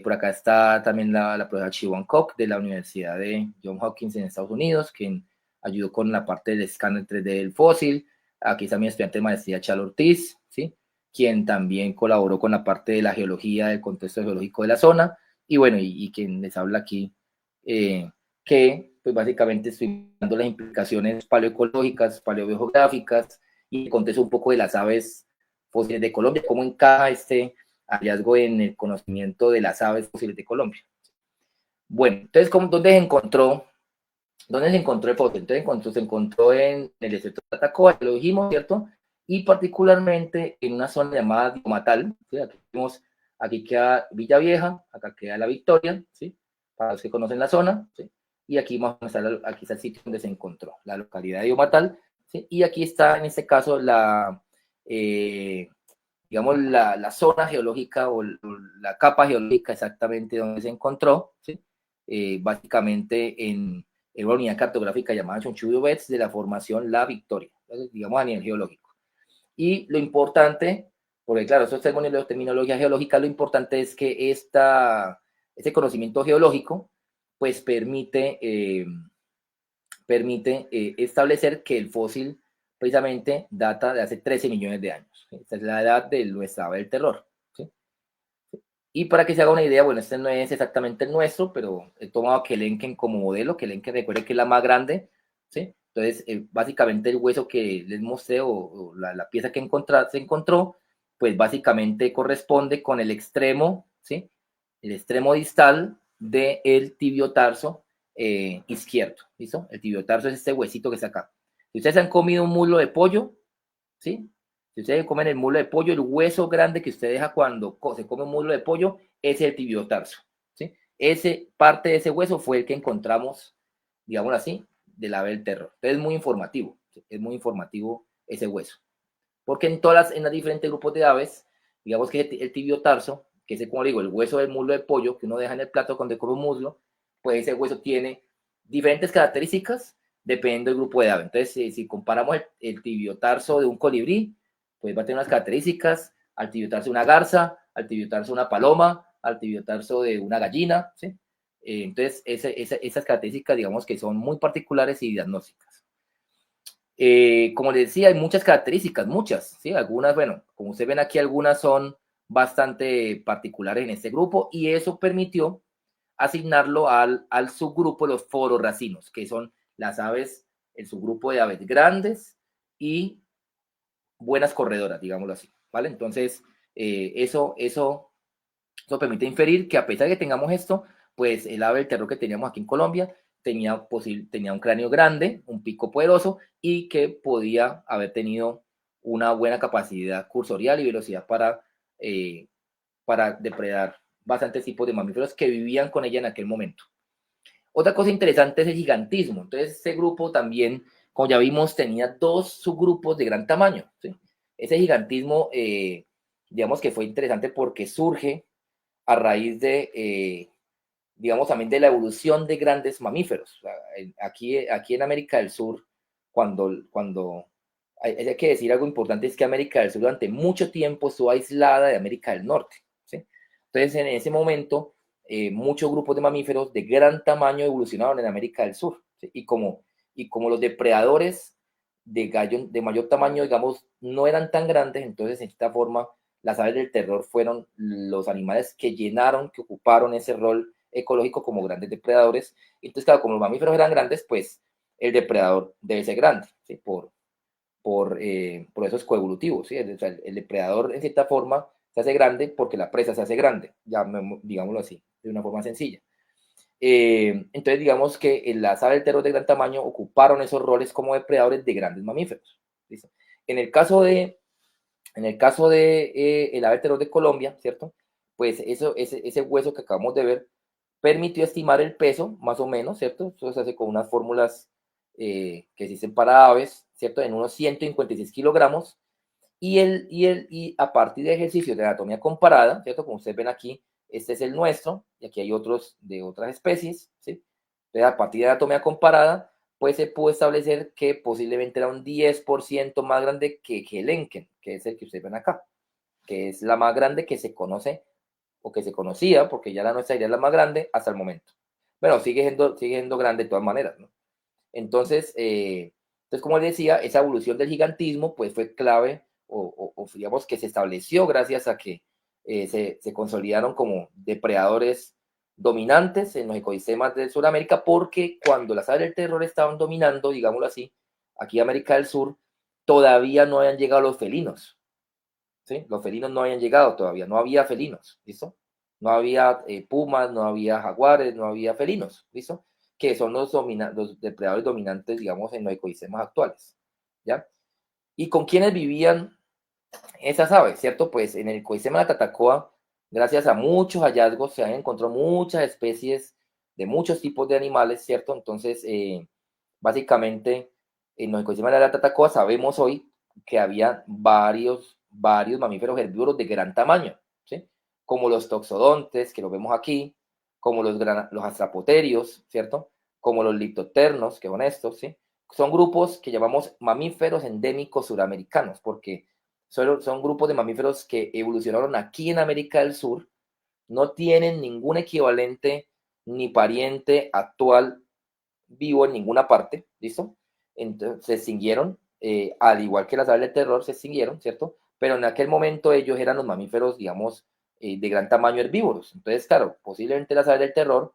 Por acá está también la profesora Siobhan Koch de la Universidad de Johns Hopkins en Estados Unidos, quien ayudó con la parte del escáner 3D del fósil. Aquí está mi estudiante de maestría, Chalo Ortiz, ¿sí? Quien también colaboró con la parte de la geología, del contexto geológico de la zona. Y bueno, y quien les habla aquí, que pues básicamente estoy dando las implicaciones paleoecológicas, paleobiográficas, y contesto un poco de las aves fósiles de Colombia, cómo encaja este hallazgo en el conocimiento de las aves fósiles de Colombia. Bueno, entonces, ¿dónde se encontró el fósil? Entonces se encontró en el desierto de Tatacoa, lo dijimos, ¿cierto? Y particularmente en una zona llamada Diomatal, ¿sí? Aquí queda Villa Vieja, acá queda La Victoria, ¿sí? Para los que conocen la zona, ¿sí? Y aquí, aquí está el sitio donde se encontró, la localidad de Diomatal, ¿sí? Y aquí está, en este caso, digamos, la zona geológica o la capa geológica exactamente donde se encontró, ¿sí? Básicamente en una unidad cartográfica llamada Chunchullo Beds de la formación La Victoria, entonces, digamos, a nivel geológico. Y lo importante, porque claro, eso es terminología geológica, lo importante es que ese conocimiento geológico pues permite establecer que el fósil precisamente data de hace 13 millones de años. Esta es la edad de nuestra ave del terror, ¿sí? Y para que se haga una idea, bueno, este no es exactamente el nuestro, pero he tomado a Kelenken como modelo. Kelenken, recuerde que es la más grande, ¿sí? Entonces, básicamente el hueso que les mostré, o la pieza que se encontró, pues básicamente corresponde con el extremo, ¿sí? El extremo distal del tibiotarso izquierdo, ¿listo? El tibiotarso es este huesito que está acá. Si ustedes han comido un muslo de pollo, ¿sí? Si ustedes comen el muslo de pollo, el hueso grande que usted deja cuando se come un muslo de pollo es el tibiotarso, ¿sí? Parte de ese hueso fue el que encontramos, digamos así, del ave del terror. Entonces es muy informativo, ¿sí? Es muy informativo ese hueso. Porque en los diferentes grupos de aves, digamos que el tibiotarso, que es, como digo, el hueso del muslo de pollo que uno deja en el plato cuando come un muslo, pues ese hueso tiene diferentes características dependiendo del grupo de ave. Entonces, si comparamos el tibiotarso de un colibrí, pues va a tener unas características, al tibiotarso de una garza, al tibiotarso de una paloma, al tibiotarso de una gallina, ¿sí? Entonces, esas características, digamos que son muy particulares y diagnósticas. Como les decía, hay muchas características, muchas, ¿sí? Algunas, bueno, como ustedes ven aquí, algunas son bastante particulares en este grupo, y eso permitió asignarlo al subgrupo de los fororacinos, que son las aves, el subgrupo de aves grandes y buenas corredoras, digámoslo así, ¿vale? Entonces, eso permite inferir que, a pesar de que tengamos esto, pues el ave del terror que teníamos aquí en Colombia tenía un cráneo grande, un pico poderoso, y que podía haber tenido una buena capacidad cursorial y velocidad para depredar bastantes tipos de mamíferos que vivían con ella en aquel momento. Otra cosa interesante es el gigantismo. Entonces, este grupo también, como ya vimos, tenía dos subgrupos de gran tamaño, ¿sí? Ese gigantismo, digamos que fue interesante porque surge a raíz digamos, también de la evolución de grandes mamíferos. Aquí en América del Sur, hay que decir algo importante, es que América del Sur durante mucho tiempo estuvo aislada de América del Norte, ¿sí? Entonces, en ese momento, muchos grupos de mamíferos de gran tamaño evolucionaron en América del Sur, ¿sí? Y como los depredadores de mayor tamaño, digamos, no eran tan grandes, entonces, en esta forma, las aves del terror fueron los animales que llenaron, que ocuparon ese rol ecológico como grandes depredadores. Entonces, claro, como los mamíferos eran grandes, pues el depredador debe ser grande, ¿sí? Por esos coevolutivos, ¿sí? El depredador, en cierta forma, se hace grande porque la presa se hace grande, ya, digámoslo así, de una forma sencilla. Entonces, digamos que las aves del terror de gran tamaño ocuparon esos roles como depredadores de grandes mamíferos. ¿Listo? En el caso de, el ave del terror de Colombia, ¿cierto? Pues ese hueso que acabamos de ver permitió estimar el peso, más o menos, ¿cierto? Eso se hace con unas fórmulas que existen para aves, ¿cierto? En unos 156 kilogramos. Y a partir de ejercicios de anatomía comparada, ¿cierto? Como ustedes ven aquí, este es el nuestro, y aquí hay otros de otras especies, ¿sí? Entonces, a partir de anatomía comparada, pues se pudo establecer que posiblemente era un 10% más grande que el Enken, que es el que ustedes ven acá, que es la más grande que se conoce o que se conocía, porque ya la nuestra sería la más grande hasta el momento. Bueno, sigue siendo grande de todas maneras, ¿no? Entonces, como les decía, esa evolución del gigantismo pues fue clave o digamos que se estableció gracias a que se consolidaron como depredadores dominantes en los ecosistemas de Sudamérica, porque cuando las aves del terror estaban dominando, digámoslo así, aquí en América del Sur, todavía no habían llegado los felinos, ¿sí? Los felinos no habían llegado todavía, no había felinos, ¿listo? No había pumas, no había jaguares, no había felinos, ¿listo? Que son los depredadores dominantes, digamos, en los ecosistemas actuales, ¿ya? ¿Y con quiénes vivían esas aves, cierto? Pues en el ecosistema de la Tatacoa, gracias a muchos hallazgos, se han encontrado muchas especies de muchos tipos de animales, ¿cierto? Entonces, básicamente, en los ecosistemas de la Tatacoa sabemos hoy que había varios mamíferos herbívoros de gran tamaño, ¿sí? Como los toxodontes, que los vemos aquí, como los astrapoterios, ¿cierto? Como los liptoternos, que son estos, ¿sí? Son grupos que llamamos mamíferos endémicos suramericanos, porque son grupos de mamíferos que evolucionaron aquí en América del Sur, no tienen ningún equivalente ni pariente actual vivo en ninguna parte, ¿listo? Entonces se extinguieron, al igual que las aves del terror se extinguieron, ¿cierto? Pero en aquel momento ellos eran los mamíferos, digamos, de gran tamaño herbívoros. Entonces, claro, posiblemente las aves del terror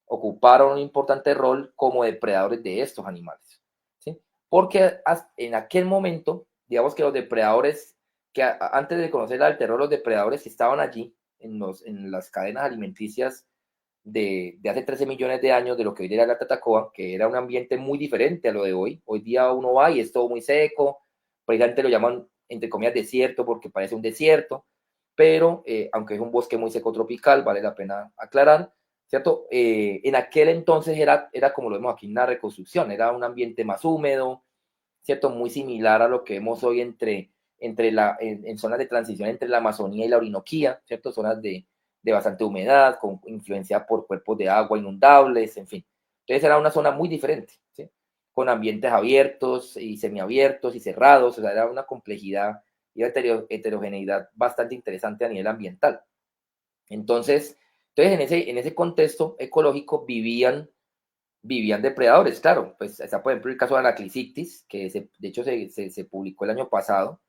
ocuparon un importante rol como depredadores de estos animales, ¿sí? Porque en aquel momento, digamos que los depredadores, que antes de conocer al terror, los depredadores que estaban allí en las cadenas alimenticias de hace 13 millones de años, de lo que hoy era la Tatacoa, que era un ambiente muy diferente a lo de hoy. Hoy día uno va y es todo muy seco, precisamente lo llaman, entre comillas, desierto porque parece un desierto, pero aunque es un bosque muy seco tropical, vale la pena aclarar, ¿cierto? En aquel entonces era como lo vemos aquí, una reconstrucción, era un ambiente más húmedo, ¿cierto? Muy similar a lo que vemos hoy en zonas de transición entre la Amazonía y la Orinoquía, ¿cierto? Zonas de bastante humedad, con influencia por cuerpos de agua inundables, en fin. Entonces era una zona muy diferente, ¿sí? Con ambientes abiertos y semiabiertos y cerrados, o sea, era una complejidad y una heterogeneidad bastante interesante a nivel ambiental. Entonces en ese contexto ecológico vivían depredadores, claro. Pues está, por ejemplo, el caso de Anaclysictis, que de hecho se publicó el año pasado,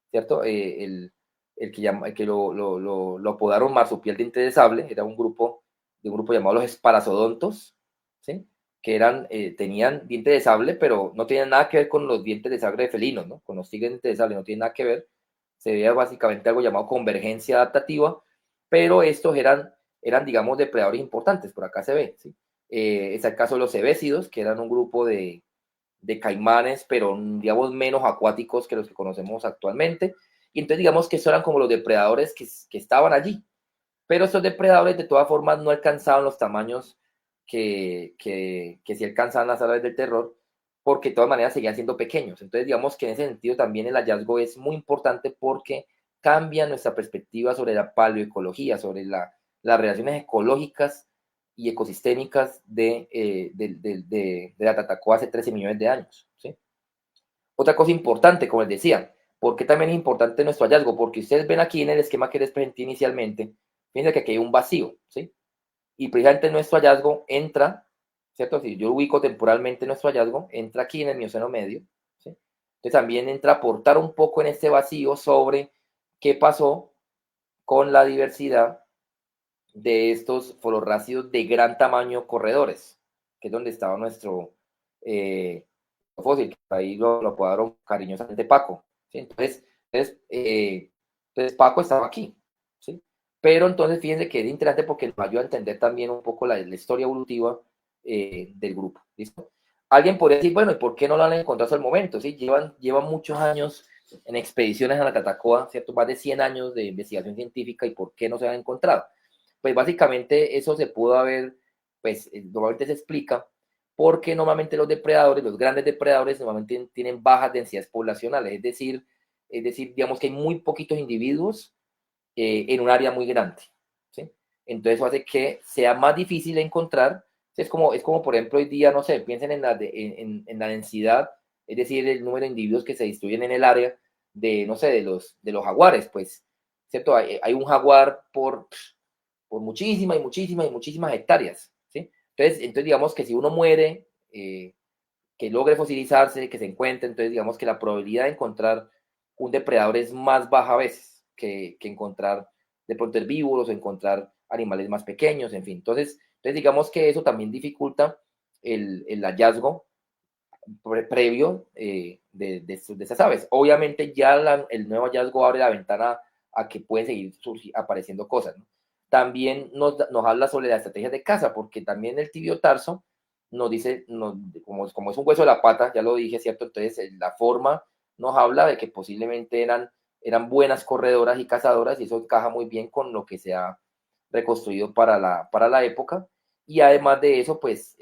¿cierto? El que lo apodaron marsupial diente de sable, era un grupo llamado los Esparazoodontos, ¿sí? Que tenían dientes de sable, pero no tenían nada que ver con los dientes de sable de felinos, ¿no? Con los tigres dientes de sable no tienen nada que ver. Se veía básicamente algo llamado convergencia adaptativa, pero estos eran digamos, depredadores importantes, por acá se ve, ¿sí? Es el caso de los cebécidos, que eran un grupo de caimanes, pero digamos menos acuáticos que los que conocemos actualmente. Y entonces digamos que esos eran como los depredadores que estaban allí. Pero estos depredadores de todas formas no alcanzaban los tamaños que sí alcanzaban las aves del terror, porque de todas maneras seguían siendo pequeños. Entonces digamos que en ese sentido también el hallazgo es muy importante porque cambia nuestra perspectiva sobre la paleoecología, sobre las relaciones ecológicas y ecosistémicas de la Tatacoa hace 13 millones de años, ¿sí? Otra cosa importante, como les decía, ¿por qué también es importante nuestro hallazgo? Porque ustedes ven aquí en el esquema que les presenté inicialmente, fíjense que aquí hay un vacío, ¿sí? Y precisamente nuestro hallazgo entra, ¿cierto? Si yo ubico temporalmente nuestro hallazgo, entra aquí en el Mioceno medio, ¿sí? Entonces también entra a aportar un poco en este vacío sobre qué pasó con la diversidad de estos folorrácidos de gran tamaño corredores, que es donde estaba nuestro fósil, que ahí lo apodaron cariñosamente Paco. ¿Sí? Entonces Paco estaba aquí. ¿Sí? Pero entonces fíjense que es interesante porque nos ayuda a entender también un poco la historia evolutiva del grupo. ¿Listo? Alguien podría decir, bueno, ¿y por qué no lo han encontrado hasta el momento? ¿Sí? Llevan muchos años en expediciones a la Tatacoa, ¿cierto? Más de 100 años de investigación científica, ¿y por qué no se han encontrado? Pues básicamente eso se pudo haber, pues normalmente se explica porque normalmente los depredadores, los grandes depredadores, normalmente tienen bajas densidades poblacionales, es decir, digamos que hay muy poquitos individuos en un área muy grande, ¿sí? Entonces eso hace que sea más difícil encontrar, es como por ejemplo hoy día, no sé, piensen en la densidad, es decir, el número de individuos que se distribuyen en el área de, no sé, de los jaguares, pues, ¿cierto? Hay un jaguar por muchísimas hectáreas, ¿sí? Entonces digamos que si uno muere, que logre fosilizarse, que se encuentre, entonces digamos que la probabilidad de encontrar un depredador es más baja a veces que encontrar de pronto herbívoros o encontrar animales más pequeños, en fin. Entonces digamos que eso también dificulta el hallazgo previo de esas aves. Obviamente ya el nuevo hallazgo abre la ventana a que pueden seguir apareciendo cosas, ¿no? También nos habla sobre las estrategias de caza, porque también el tibio tarso nos dice, como es un hueso de la pata, ya lo dije, ¿cierto? Entonces la forma nos habla de que posiblemente eran buenas corredoras y cazadoras, y eso encaja muy bien con lo que se ha reconstruido para la época. Y además de eso, pues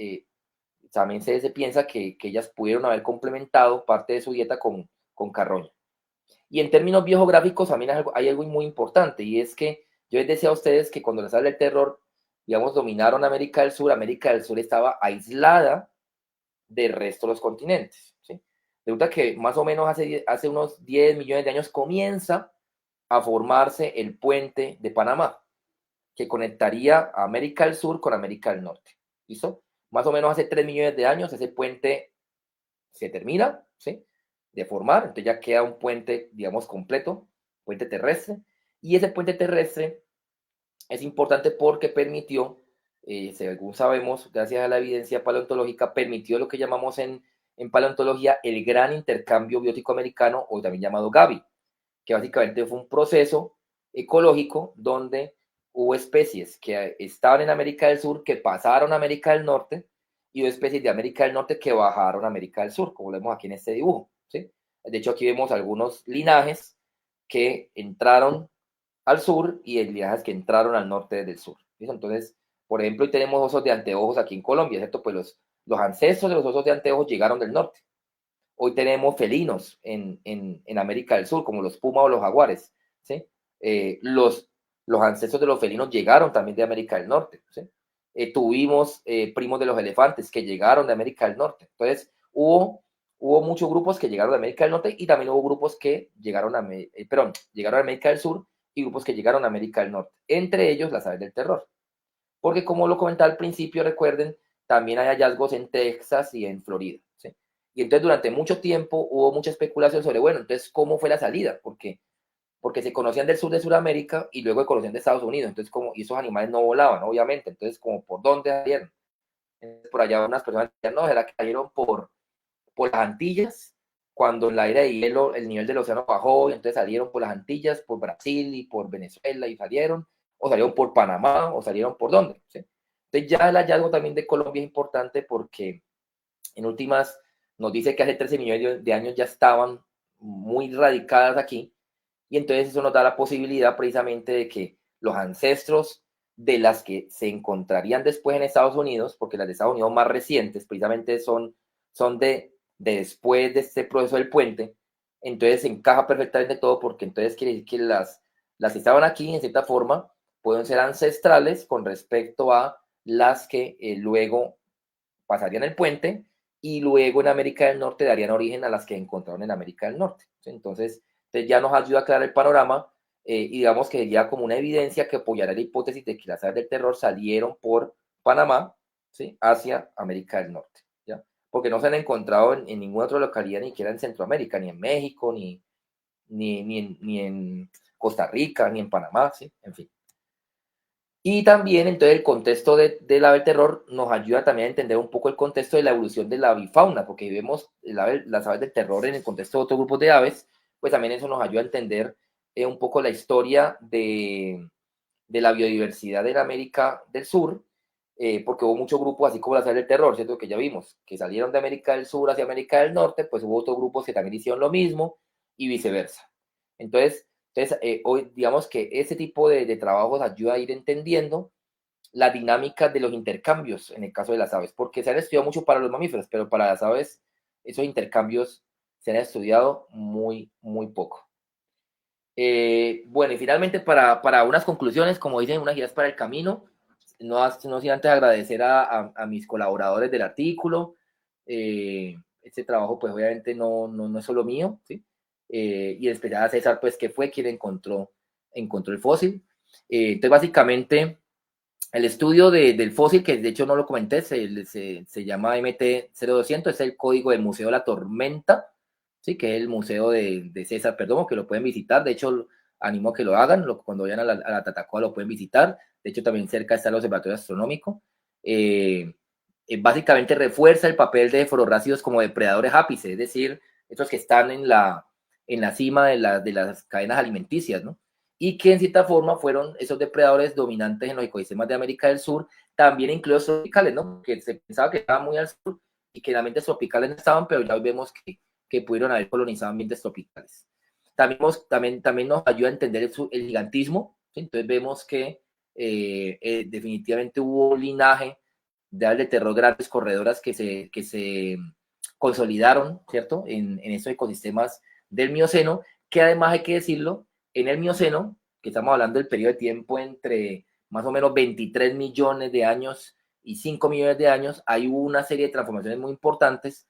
también se piensa que ellas pudieron haber complementado parte de su dieta con carroña. Y en términos biogeográficos también hay algo muy importante, y es que yo les decía a ustedes que cuando les habla del terror, digamos, dominaron América del Sur estaba aislada del resto de los continentes. ¿Sí? Resulta que más o menos hace unos 10 millones de años comienza a formarse el puente de Panamá, que conectaría a América del Sur con América del Norte. ¿Listo? Más o menos hace 3 millones de años ese puente se termina, ¿sí? De formar, entonces ya queda un puente, digamos, completo, puente terrestre, y ese puente terrestre es importante porque permitió, según sabemos, gracias a la evidencia paleontológica, permitió lo que llamamos en paleontología el gran intercambio biótico americano, o también llamado Gavi, que básicamente fue un proceso ecológico donde hubo especies que estaban en América del Sur, que pasaron a América del Norte, y hubo especies de América del Norte que bajaron a América del Sur, como lo vemos aquí en este dibujo. ¿Sí? De hecho, aquí vemos algunos linajes que entraron al sur y linajes que entraron al norte del sur. ¿Sí? Entonces, por ejemplo, hoy tenemos osos de anteojos aquí en Colombia, ¿cierto? Pues los ancestros de los osos de anteojos llegaron del norte. Hoy tenemos felinos en América del Sur, como los pumas o los jaguares. ¿Sí? Los ancestros de los felinos llegaron también de América del Norte. ¿Sí? Tuvimos primos de los elefantes que llegaron de América del Norte. Entonces, hubo muchos grupos que llegaron de América del Norte, y también hubo grupos que llegaron llegaron a América del Sur, y grupos que llegaron a América del Norte. Entre ellos, las aves del terror. Porque como lo comentaba al principio, recuerden, también hay hallazgos en Texas y en Florida. ¿Sí? Y entonces durante mucho tiempo hubo mucha especulación sobre, bueno, entonces, ¿cómo fue la salida? Porque se conocían del sur de Sudamérica y luego se conocían de Estados Unidos. Entonces, y esos animales no volaban, obviamente. Entonces, como ¿por dónde salieron? Entonces, por allá unas personas decían, no, será que salieron por las Antillas, cuando en la era de hielo el nivel del océano bajó, y entonces salieron por las Antillas, por Brasil y por Venezuela, y salieron por Panamá, o salieron por dónde. ¿Sí? Entonces ya el hallazgo también de Colombia es importante porque en últimas nos dice que hace 13 millones de años ya estaban muy radicadas aquí, y entonces eso nos da la posibilidad precisamente de que los ancestros de las que se encontrarían después en Estados Unidos, porque las de Estados Unidos más recientes precisamente son de después de este proceso del puente, entonces se encaja perfectamente todo, porque entonces quiere decir que las que estaban aquí en cierta forma pueden ser ancestrales con respecto a las que luego pasarían el puente, y luego en América del Norte darían origen a las que encontraron en América del Norte. ¿Sí? Entonces ya nos ayuda a aclarar el panorama, y digamos que sería como una evidencia que apoyará la hipótesis de que las aves del terror salieron por Panamá, ¿sí? Hacia América del Norte. ¿Ya? Porque no se han encontrado en ninguna otra localidad, ni siquiera en Centroamérica, ni en México, ni Costa Rica, ni en Panamá, ¿sí? En fin. Y también, entonces, el contexto del ave del terror nos ayuda también a entender un poco el contexto de la evolución de la avifauna, porque vemos las aves del terror en el contexto de otros grupos de aves, pues también eso nos ayuda a entender un poco la historia de la biodiversidad de la América del Sur, porque hubo muchos grupos, así como las aves del terror, ¿cierto? Que ya vimos, que salieron de América del Sur hacia América del Norte, pues hubo otros grupos que también hicieron lo mismo y viceversa. Entonces hoy digamos que ese tipo de trabajos ayuda a ir entendiendo la dinámica de los intercambios en el caso de las aves, porque se han estudiado mucho para los mamíferos, pero para las aves esos intercambios se han estudiado muy, muy poco. Bueno, y finalmente para unas conclusiones, como dicen, unas guías para el camino, no sin antes agradecer a mis colaboradores del artículo. Este trabajo pues obviamente no es solo mío, ¿sí? Y en especial a César, pues que fue quien encontró el fósil. Entonces básicamente el estudio del fósil, que de hecho no lo comenté, se llama MT-0200, es el código del Museo de la Tormenta, ¿sí? Que es el museo de César Perdomo, que lo pueden visitar. De hecho, animo a que lo hagan. Cuando vayan a la Tatacoa lo pueden visitar. De hecho, también cerca está el Observatorio Astronómico. Básicamente refuerza el papel de fororrácidos como depredadores ápices, es decir, estos que están en la cima de las cadenas alimenticias, ¿no? Y que en cierta forma fueron esos depredadores dominantes en los ecosistemas de América del Sur, también incluidos tropicales, ¿no? Que se pensaba que estaban muy al sur y que en ambientes tropicales no estaban, pero ya hoy vemos que pudieron haber colonizado ambientes tropicales. También nos ayuda a entender el gigantismo, ¿sí? Entonces vemos que definitivamente hubo un linaje de aves de terror grandes corredoras que se consolidaron, ¿cierto? En estos ecosistemas del Mioceno, que además hay que decirlo, en el Mioceno, que estamos hablando del periodo de tiempo entre más o menos 23 millones de años y 5 millones de años, hay una serie de transformaciones muy importantes,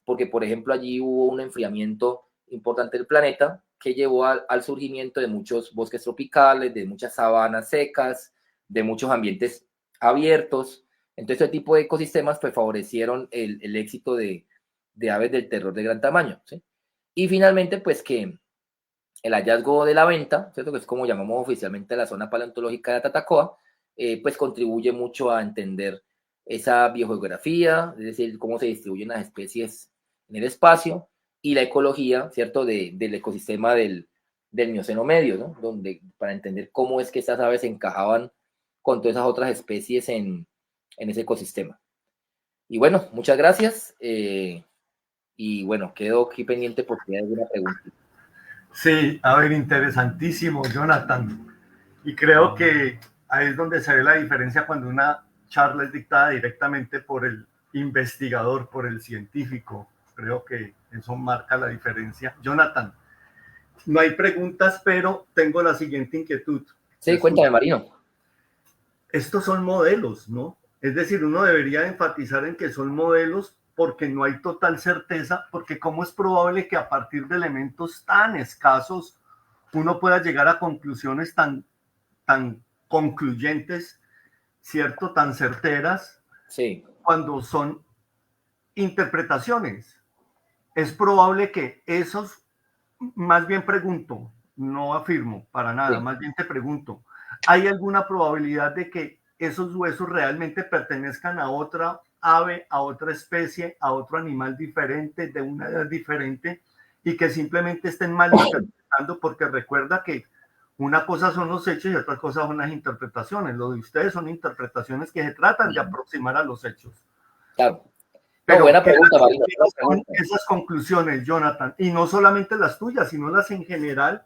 porque por ejemplo allí hubo un enfriamiento importante del planeta que llevó al surgimiento de muchos bosques tropicales, de muchas sabanas secas, de muchos ambientes abiertos. Entonces, este tipo de ecosistemas pues favorecieron el éxito de aves del terror de gran tamaño, ¿sí? Y finalmente, pues que el hallazgo de la venta, ¿cierto? Que es como llamamos oficialmente la zona paleontológica de Tatacoa, pues contribuye mucho a entender esa biogeografía, es decir, cómo se distribuyen las especies en el espacio y la ecología, ¿cierto? Del ecosistema del Mioceno medio, ¿no? Donde, para entender cómo es que estas aves encajaban con todas esas otras especies en ese ecosistema. Y bueno, muchas gracias. Y bueno, quedo aquí pendiente por si hay alguna pregunta. Sí, a ver, interesantísimo, Jonathan. Y creo que ahí es donde se ve la diferencia cuando una charla es dictada directamente por el investigador, por el científico. Creo que eso marca la diferencia. Jonathan, no hay preguntas, pero tengo la siguiente inquietud. Sí, cuéntame, Marino. Estos son modelos, ¿no? Es decir, uno debería enfatizar en que son modelos porque no hay total certeza, porque cómo es probable que a partir de elementos tan escasos uno pueda llegar a conclusiones tan concluyentes, ¿cierto? Tan certeras, sí, cuando son interpretaciones. Es probable que esos, más bien pregunto, no afirmo para nada, sí. más bien te pregunto, ¿hay alguna probabilidad de que esos huesos realmente pertenezcan a otra ave, a otra especie, a otro animal diferente, de una edad diferente, y que simplemente estén mal interpretando? Porque recuerda que una cosa son los hechos y otra cosa son las interpretaciones. Lo de ustedes son interpretaciones que se tratan de aproximar a los hechos. Claro. No, Pero, buena ¿qué pregunta, Marino. son esas conclusiones, Jonathan? Y no solamente las tuyas, sino las en general,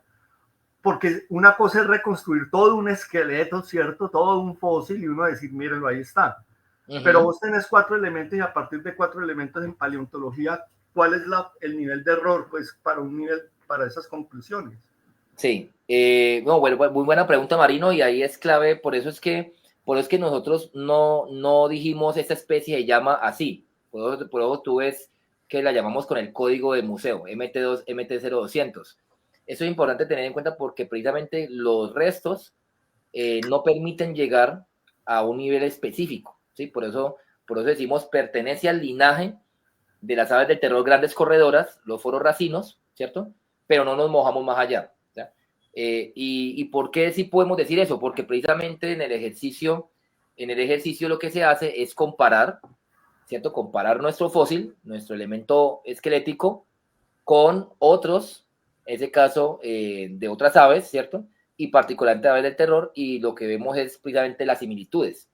porque una cosa es reconstruir todo un esqueleto, ¿cierto? Todo un fósil y uno decir, mírenlo, ahí está. Pero vos tenés 4 elementos y a partir de 4 elementos en paleontología, ¿cuál es el nivel de error, pues, para esas conclusiones? Sí, no, bueno, muy buena pregunta, Marino, y ahí es clave, por eso es que nosotros no dijimos esta especie se llama así, por eso tú ves que la llamamos con el código de museo, MT2, MT0200. Eso es importante tener en cuenta porque precisamente los restos no permiten llegar a un nivel específico, ¿sí? Por eso decimos pertenece al linaje de las aves del terror grandes corredoras, los fororracinos, ¿cierto? Pero no nos mojamos más allá. ¿Y por qué sí podemos decir eso? Porque precisamente en el ejercicio lo que se hace es comparar, ¿cierto? Comparar nuestro fósil, nuestro elemento esquelético, con otros, en ese caso, de otras aves, ¿cierto? Y particularmente aves del terror, y lo que vemos es precisamente las similitudes.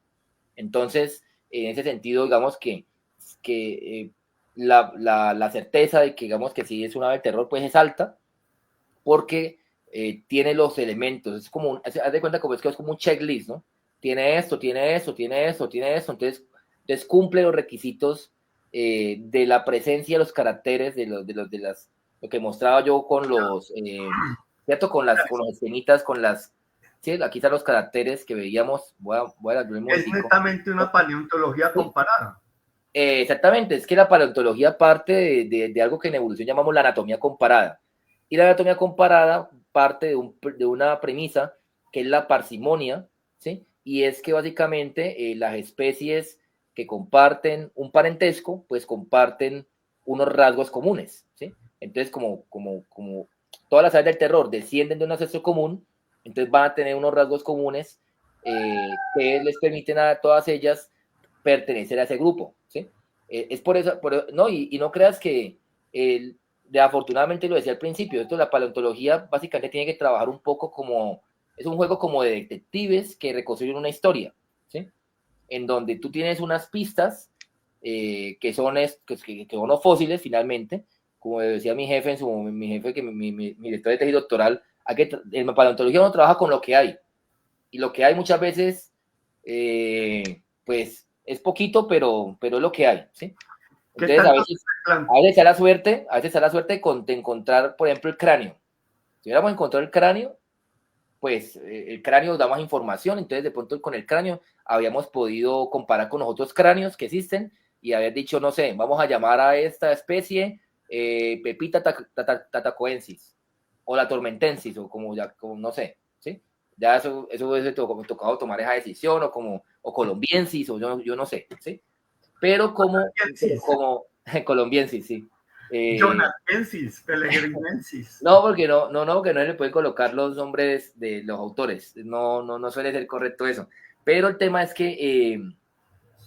Entonces, en ese sentido, digamos que la certeza de que, digamos, que sí es una ave del terror, pues es alta, porque tiene los elementos, es como, haz de cuenta como es que es como un checklist, ¿no? Tiene esto, tiene esto, tiene esto, tiene esto, entonces cumple los requisitos de la presencia de los caracteres, lo que mostraba yo con los, ¿cierto? Con los esquemitas, sí, aquí están los caracteres que veíamos, voy a darle un Es momentico. netamente una paleontología comparada. Exactamente, es que la paleontología parte de algo que en evolución llamamos la anatomía comparada. Y la anatomía comparada parte de una premisa que es la parsimonia, ¿sí? Y es que básicamente las especies que comparten un parentesco, pues comparten unos rasgos comunes, ¿sí? Entonces, como todas las aves del terror descienden de un ancestro común, entonces van a tener unos rasgos comunes que les permiten a todas ellas pertenecer a ese grupo, ¿sí? Es por eso, no, y no creas que, afortunadamente lo decía al principio, esto la paleontología básicamente tiene que trabajar un poco como, es un juego como de detectives que reconstruyen una historia, ¿sí? En donde tú tienes unas pistas que son los fósiles finalmente, como decía mi jefe, mi jefe, que mi director de tesis doctoral, en paleontología uno trabaja con lo que hay, y lo que hay muchas veces, pues es poquito, pero es lo que hay, ¿sí? ¿Qué Entonces tanto se a veces da la suerte de encontrar, por ejemplo, el cráneo. Si hubiéramos encontrado el cráneo, pues el cráneo da más información, entonces de pronto con el cráneo habíamos podido comparar con los otros cráneos que existen y haber dicho, no sé, vamos a llamar a esta especie Pepita tatacoensis o la tormentensis o como ya, como no sé, ¿sí? Ya eso hubiese tocado tomar esa decisión o colombiensis o yo no sé, ¿sí? Pero como colombiensis, sí. Jonathensis, Pellegrinensis. No, porque porque no se le pueden colocar los nombres de los autores. No suele ser correcto eso. Pero el tema es que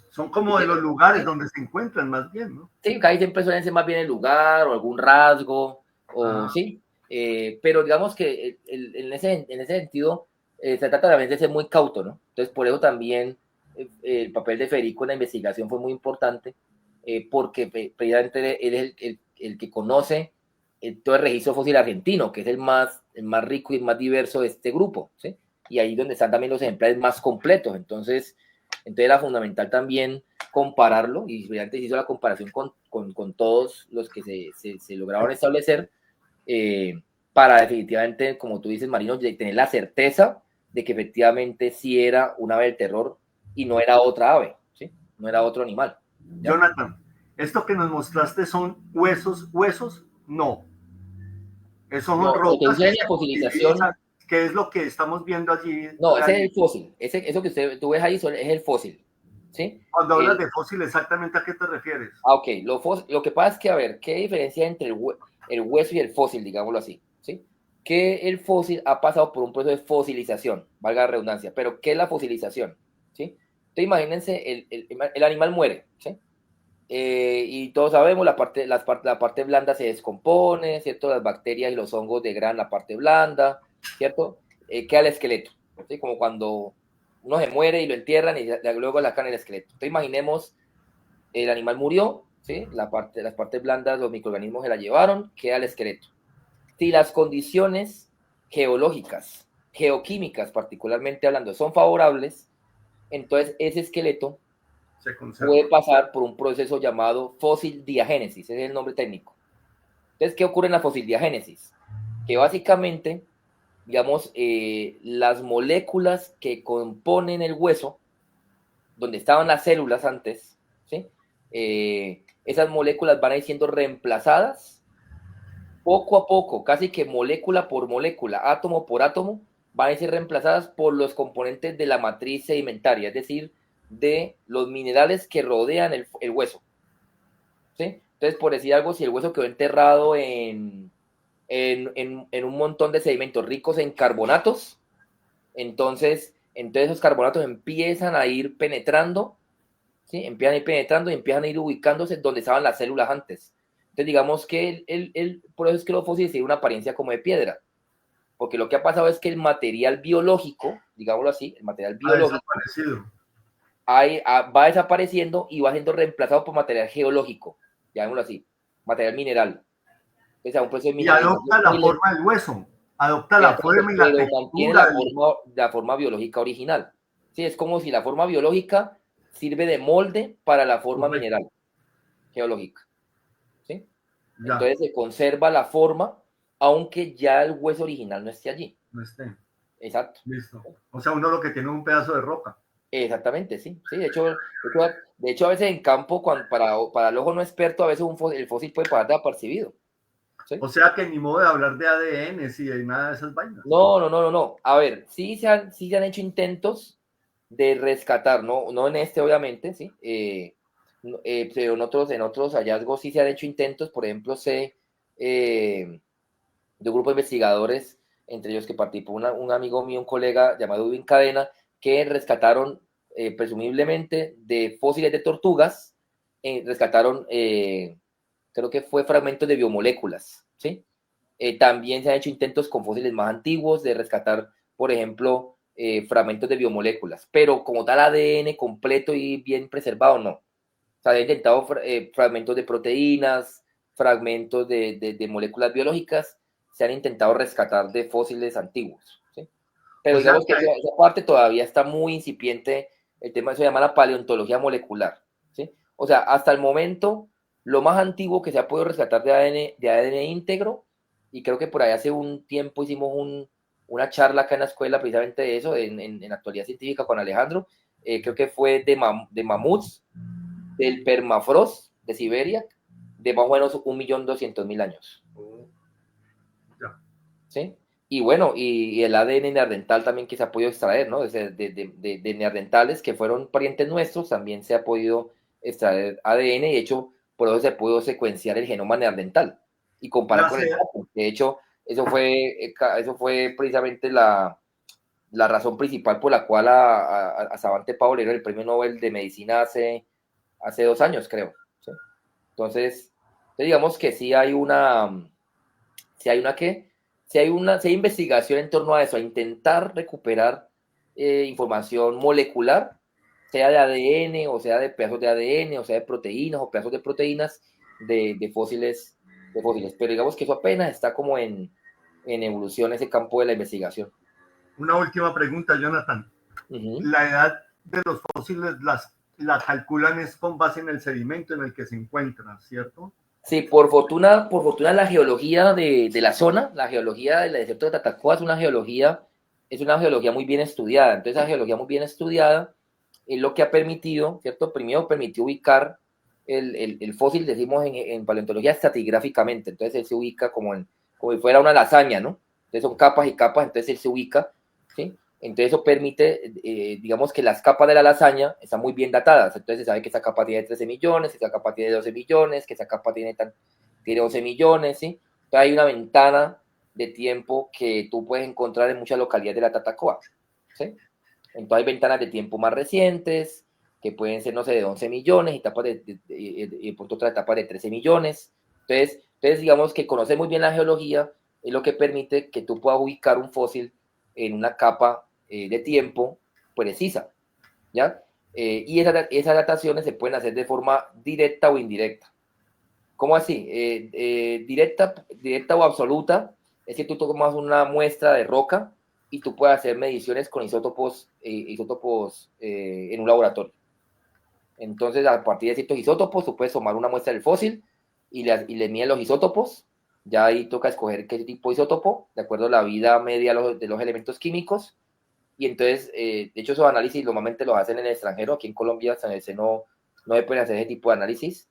Son como de los lugares donde se encuentran, más bien, ¿no? sí, ahí siempre suelen ser más bien el lugar o algún rasgo, o Ah, sí. Pero digamos que en ese sentido se trata también de ser muy cauto, ¿no? Entonces, por eso también el papel de Federico en la investigación fue muy importante, porque precisamente él es el que conoce todo el registro fósil argentino, que es el más rico y el más diverso de este grupo, ¿sí? Y ahí donde están también los ejemplares más completos. Entonces era fundamental también compararlo, y antes hizo la comparación con todos los que se lograron establecer, para definitivamente, como tú dices, Marino, tener la certeza de que efectivamente sí era un ave del terror y no era otra ave, ¿sí? No era otro animal. ¿Ya? Jonathan, ¿esto que nos mostraste son huesos? ¿Huesos? No. Esos son No, lo que rocas dice que en se la fosilización, fosilizan, que es lo que estamos viendo allí no, ese es el realmente. fósil, eso que tú ves ahí es el fósil, ¿sí? Cuando hablas de fósil, ¿exactamente a qué te refieres? Ok, lo que pasa es que, a ver, ¿qué diferencia entre el hueso y el fósil, digámoslo así? ¿Sí? Que el fósil ha pasado por un proceso de fosilización, valga la redundancia, pero ¿qué es la fosilización? ¿Sí? Entonces imagínense, el animal muere, ¿sí? Y todos sabemos, la parte blanda se descompone, ¿cierto? Las bacterias y los hongos degradan la parte blanda, ¿cierto? Queda el esqueleto, ¿sí? Como cuando uno se muere y lo entierran y luego sacan el esqueleto. Entonces imaginemos, el animal murió, ¿sí? Las partes blandas, los microorganismos se la llevaron, queda el esqueleto. Si las condiciones geológicas, geoquímicas particularmente hablando, son favorables, entonces ese esqueleto Se conserva. puede pasar por un proceso llamado fósil diagénesis, ese es el nombre técnico. Entonces, ¿qué ocurre en la fósil diagénesis? Que básicamente, digamos, las moléculas que componen el hueso, donde estaban las células antes, ¿sí? Esas moléculas van a ir siendo reemplazadas poco a poco, casi que molécula por molécula, átomo por átomo, van a ser reemplazadas por los componentes de la matriz sedimentaria, es decir, de los minerales que rodean el hueso, ¿sí? Entonces, por decir algo, si el hueso quedó enterrado en un montón de sedimentos ricos en carbonatos. Entonces esos carbonatos empiezan a ir penetrando, ¿sí? Empiezan a ir penetrando y empiezan a ir ubicándose donde estaban las células antes. Entonces digamos que por eso es que los fósiles tienen una apariencia como de piedra, porque lo que ha pasado es que el material biológico, digámoslo así, el material Ha biológico desaparecido. va desapareciendo y va siendo reemplazado por material geológico, llamémoslo así, material mineral. O sea, un proceso de Y mineralización adopta la forma del hueso, adopta la forma y la pero mantiene textura. la forma biológica original. Sí, es como si la forma biológica sirve de molde para la forma Correcto. mineral geológica. ¿Sí? Ya, Entonces se conserva la forma, aunque ya el hueso original no esté allí. no esté. Exacto. Listo. O sea, uno lo que tiene es un pedazo de roca. Exactamente, sí. Sí, de hecho a veces en campo, para el ojo no experto, a veces el fósil puede pasar desapercibido. ¿Sí? O sea que ni modo de hablar de ADN y de nada de esas vainas. No. A ver, sí se han hecho intentos de rescatar, no en este obviamente, ¿sí? Pero en otros hallazgos sí se han hecho intentos, por ejemplo, sé de un grupo de investigadores, entre ellos que participó un amigo mío, un colega llamado Edwin Cadena, que rescataron presumiblemente de fósiles de tortugas, rescataron, creo que fue fragmentos de biomoléculas, ¿sí? También se han hecho intentos con fósiles más antiguos de rescatar, por ejemplo, fragmentos de biomoléculas, pero como tal ADN completo y bien preservado, no. O sea, he intentado fragmentos de proteínas, fragmentos de moléculas biológicas, se han intentado rescatar de fósiles antiguos, ¿sí? Pero O sea digamos que que hay, esa parte todavía está muy incipiente, el tema se llama la paleontología molecular, ¿sí? O sea, hasta el momento, lo más antiguo que se ha podido rescatar de ADN íntegro, y creo que por ahí hace un tiempo hicimos una charla acá en la escuela precisamente de eso, en actualidad científica con Alejandro, creo que fue de mamuts, del permafrost de Siberia, de más o menos 1.200.000 años. ya. ¿Sí? Y bueno, y el ADN neandertal también que se ha podido extraer, ¿no? De neandertales que fueron parientes nuestros, también se ha podido extraer ADN, y de hecho, por eso se pudo secuenciar el genoma neandertal y comparar Ya con el sea, Homo. De hecho, eso fue precisamente la razón principal por la cual a Savante Pau le dieron el premio Nobel de Medicina hace 2 años, creo. ¿Sí? Entonces, digamos que sí hay una que, sí hay investigación en torno a eso, a intentar recuperar información molecular, sea de ADN, o sea de pedazos de ADN, o sea de proteínas, o pedazos de proteínas de fósiles. Pero digamos que eso apenas está como en evolución ese campo de la investigación. una última pregunta, Jonathan. Uh-huh. La edad de los fósiles la calculan es con base en el sedimento en el que se encuentran, ¿cierto? Sí, por fortuna la geología de la zona, la geología del desierto de Tatacoa es una geología muy bien estudiada. Entonces, esa geología muy bien estudiada es lo que ha permitido, ¿cierto? Primero permitió ubicar el fósil, decimos en paleontología, estratigráficamente. Entonces, él se ubica como si fuera una lasaña, ¿no? Entonces, son capas y capas, entonces él se ubica, ¿sí? Entonces, eso permite, digamos que las capas de la lasaña están muy bien datadas. Entonces, se sabe que esa capa tiene 13 millones, que esa capa tiene 12 millones, que esa capa tiene 11 millones, ¿sí? Entonces, hay una ventana de tiempo que tú puedes encontrar en muchas localidades de la Tatacoa, ¿sí? Entonces, hay ventanas de tiempo más recientes, que pueden ser, no sé, de 11 millones, y por otra etapa de 13 millones. Entonces, digamos que conocer muy bien la geología es lo que permite que tú puedas ubicar un fósil en una capa de tiempo precisa, ¿ya? Y esas dataciones se pueden hacer de forma directa o indirecta. ¿Cómo así? Directa o absoluta es que tú tomas una muestra de roca y tú puedes hacer mediciones con isótopos en un laboratorio. Entonces, a partir de ciertos isótopos, tú puedes tomar una muestra del fósil y le miden los isótopos. Ya ahí toca escoger qué tipo de isótopo, de acuerdo a la vida media de los elementos químicos. Y entonces, de hecho, esos análisis normalmente los hacen en el extranjero. Aquí en Colombia no se pueden hacer ese tipo de análisis.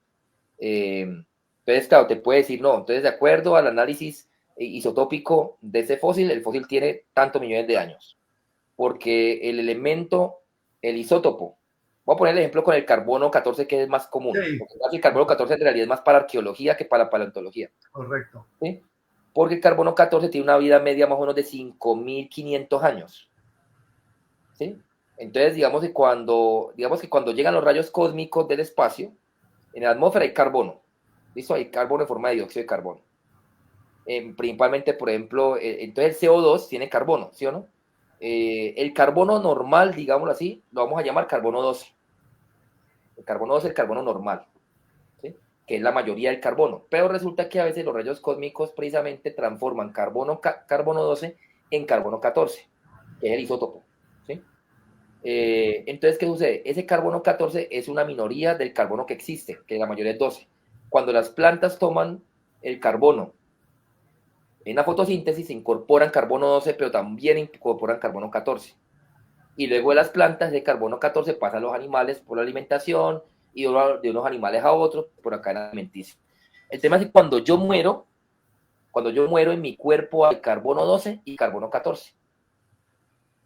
Entonces, claro, te puede decir, no, entonces de acuerdo al análisis isotópico de ese fósil, el fósil tiene tantos millones de años, porque el elemento, el isótopo, voy a poner el ejemplo con el carbono 14 que es más común, Sí, porque el carbono 14 en realidad es más para arqueología que para paleontología, correcto. ¿sí? porque el carbono 14 tiene una vida media más o menos de 5.500 años. ¿Sí? Entonces, digamos que cuando llegan los rayos cósmicos del espacio, en la atmósfera hay carbono. ¿Listo? Hay carbono en forma de dióxido de carbono. Principalmente, por ejemplo, entonces el CO2 tiene carbono, ¿sí o no? El carbono normal, digámoslo así, lo vamos a llamar carbono 12. El carbono 12 es el carbono normal, ¿sí? Que es la mayoría del carbono. Pero resulta que a veces los rayos cósmicos precisamente transforman carbono 12 en carbono 14, que es el isótopo, ¿sí? Entonces, ¿qué sucede? Ese carbono 14 es una minoría del carbono que existe, que la mayoría es 12. Cuando las plantas toman el carbono en la fotosíntesis, se incorporan carbono 12, pero también incorporan carbono 14. Y luego de las plantas, de carbono 14 pasa a los animales por la alimentación y de unos animales a otros por la cadena alimenticia. El tema es que cuando yo muero en mi cuerpo hay carbono 12 y carbono 14.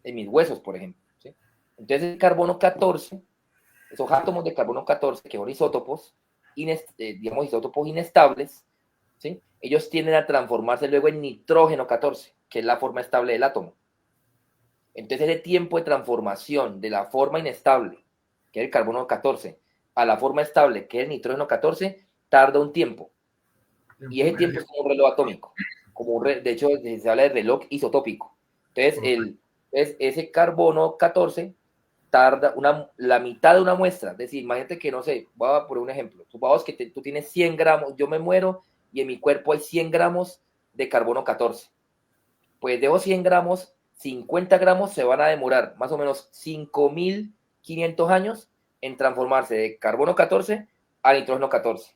En mis huesos, por ejemplo. ¿Sí? Entonces el carbono 14, esos átomos de carbono 14, que son isótopos, digamos isótopos inestables, ¿sí? Ellos tienden a transformarse luego en nitrógeno 14, que es la forma estable del átomo. Entonces ese tiempo de transformación de la forma inestable, que es el carbono 14, a la forma estable, que es el nitrógeno 14, tarda un tiempo. Y ese tiempo es como un reloj atómico. De hecho, se habla de reloj isotópico. Entonces, ese carbono 14 tarda la mitad de una muestra. Es decir, imagínate que, no sé, voy a poner un ejemplo. Supongamos que tú tienes 100 gramos, yo me muero y en mi cuerpo hay 100 gramos de carbono 14. Pues de esos 100 gramos, 50 gramos se van a demorar más o menos 5.500 años en transformarse de carbono 14 a nitrógeno 14.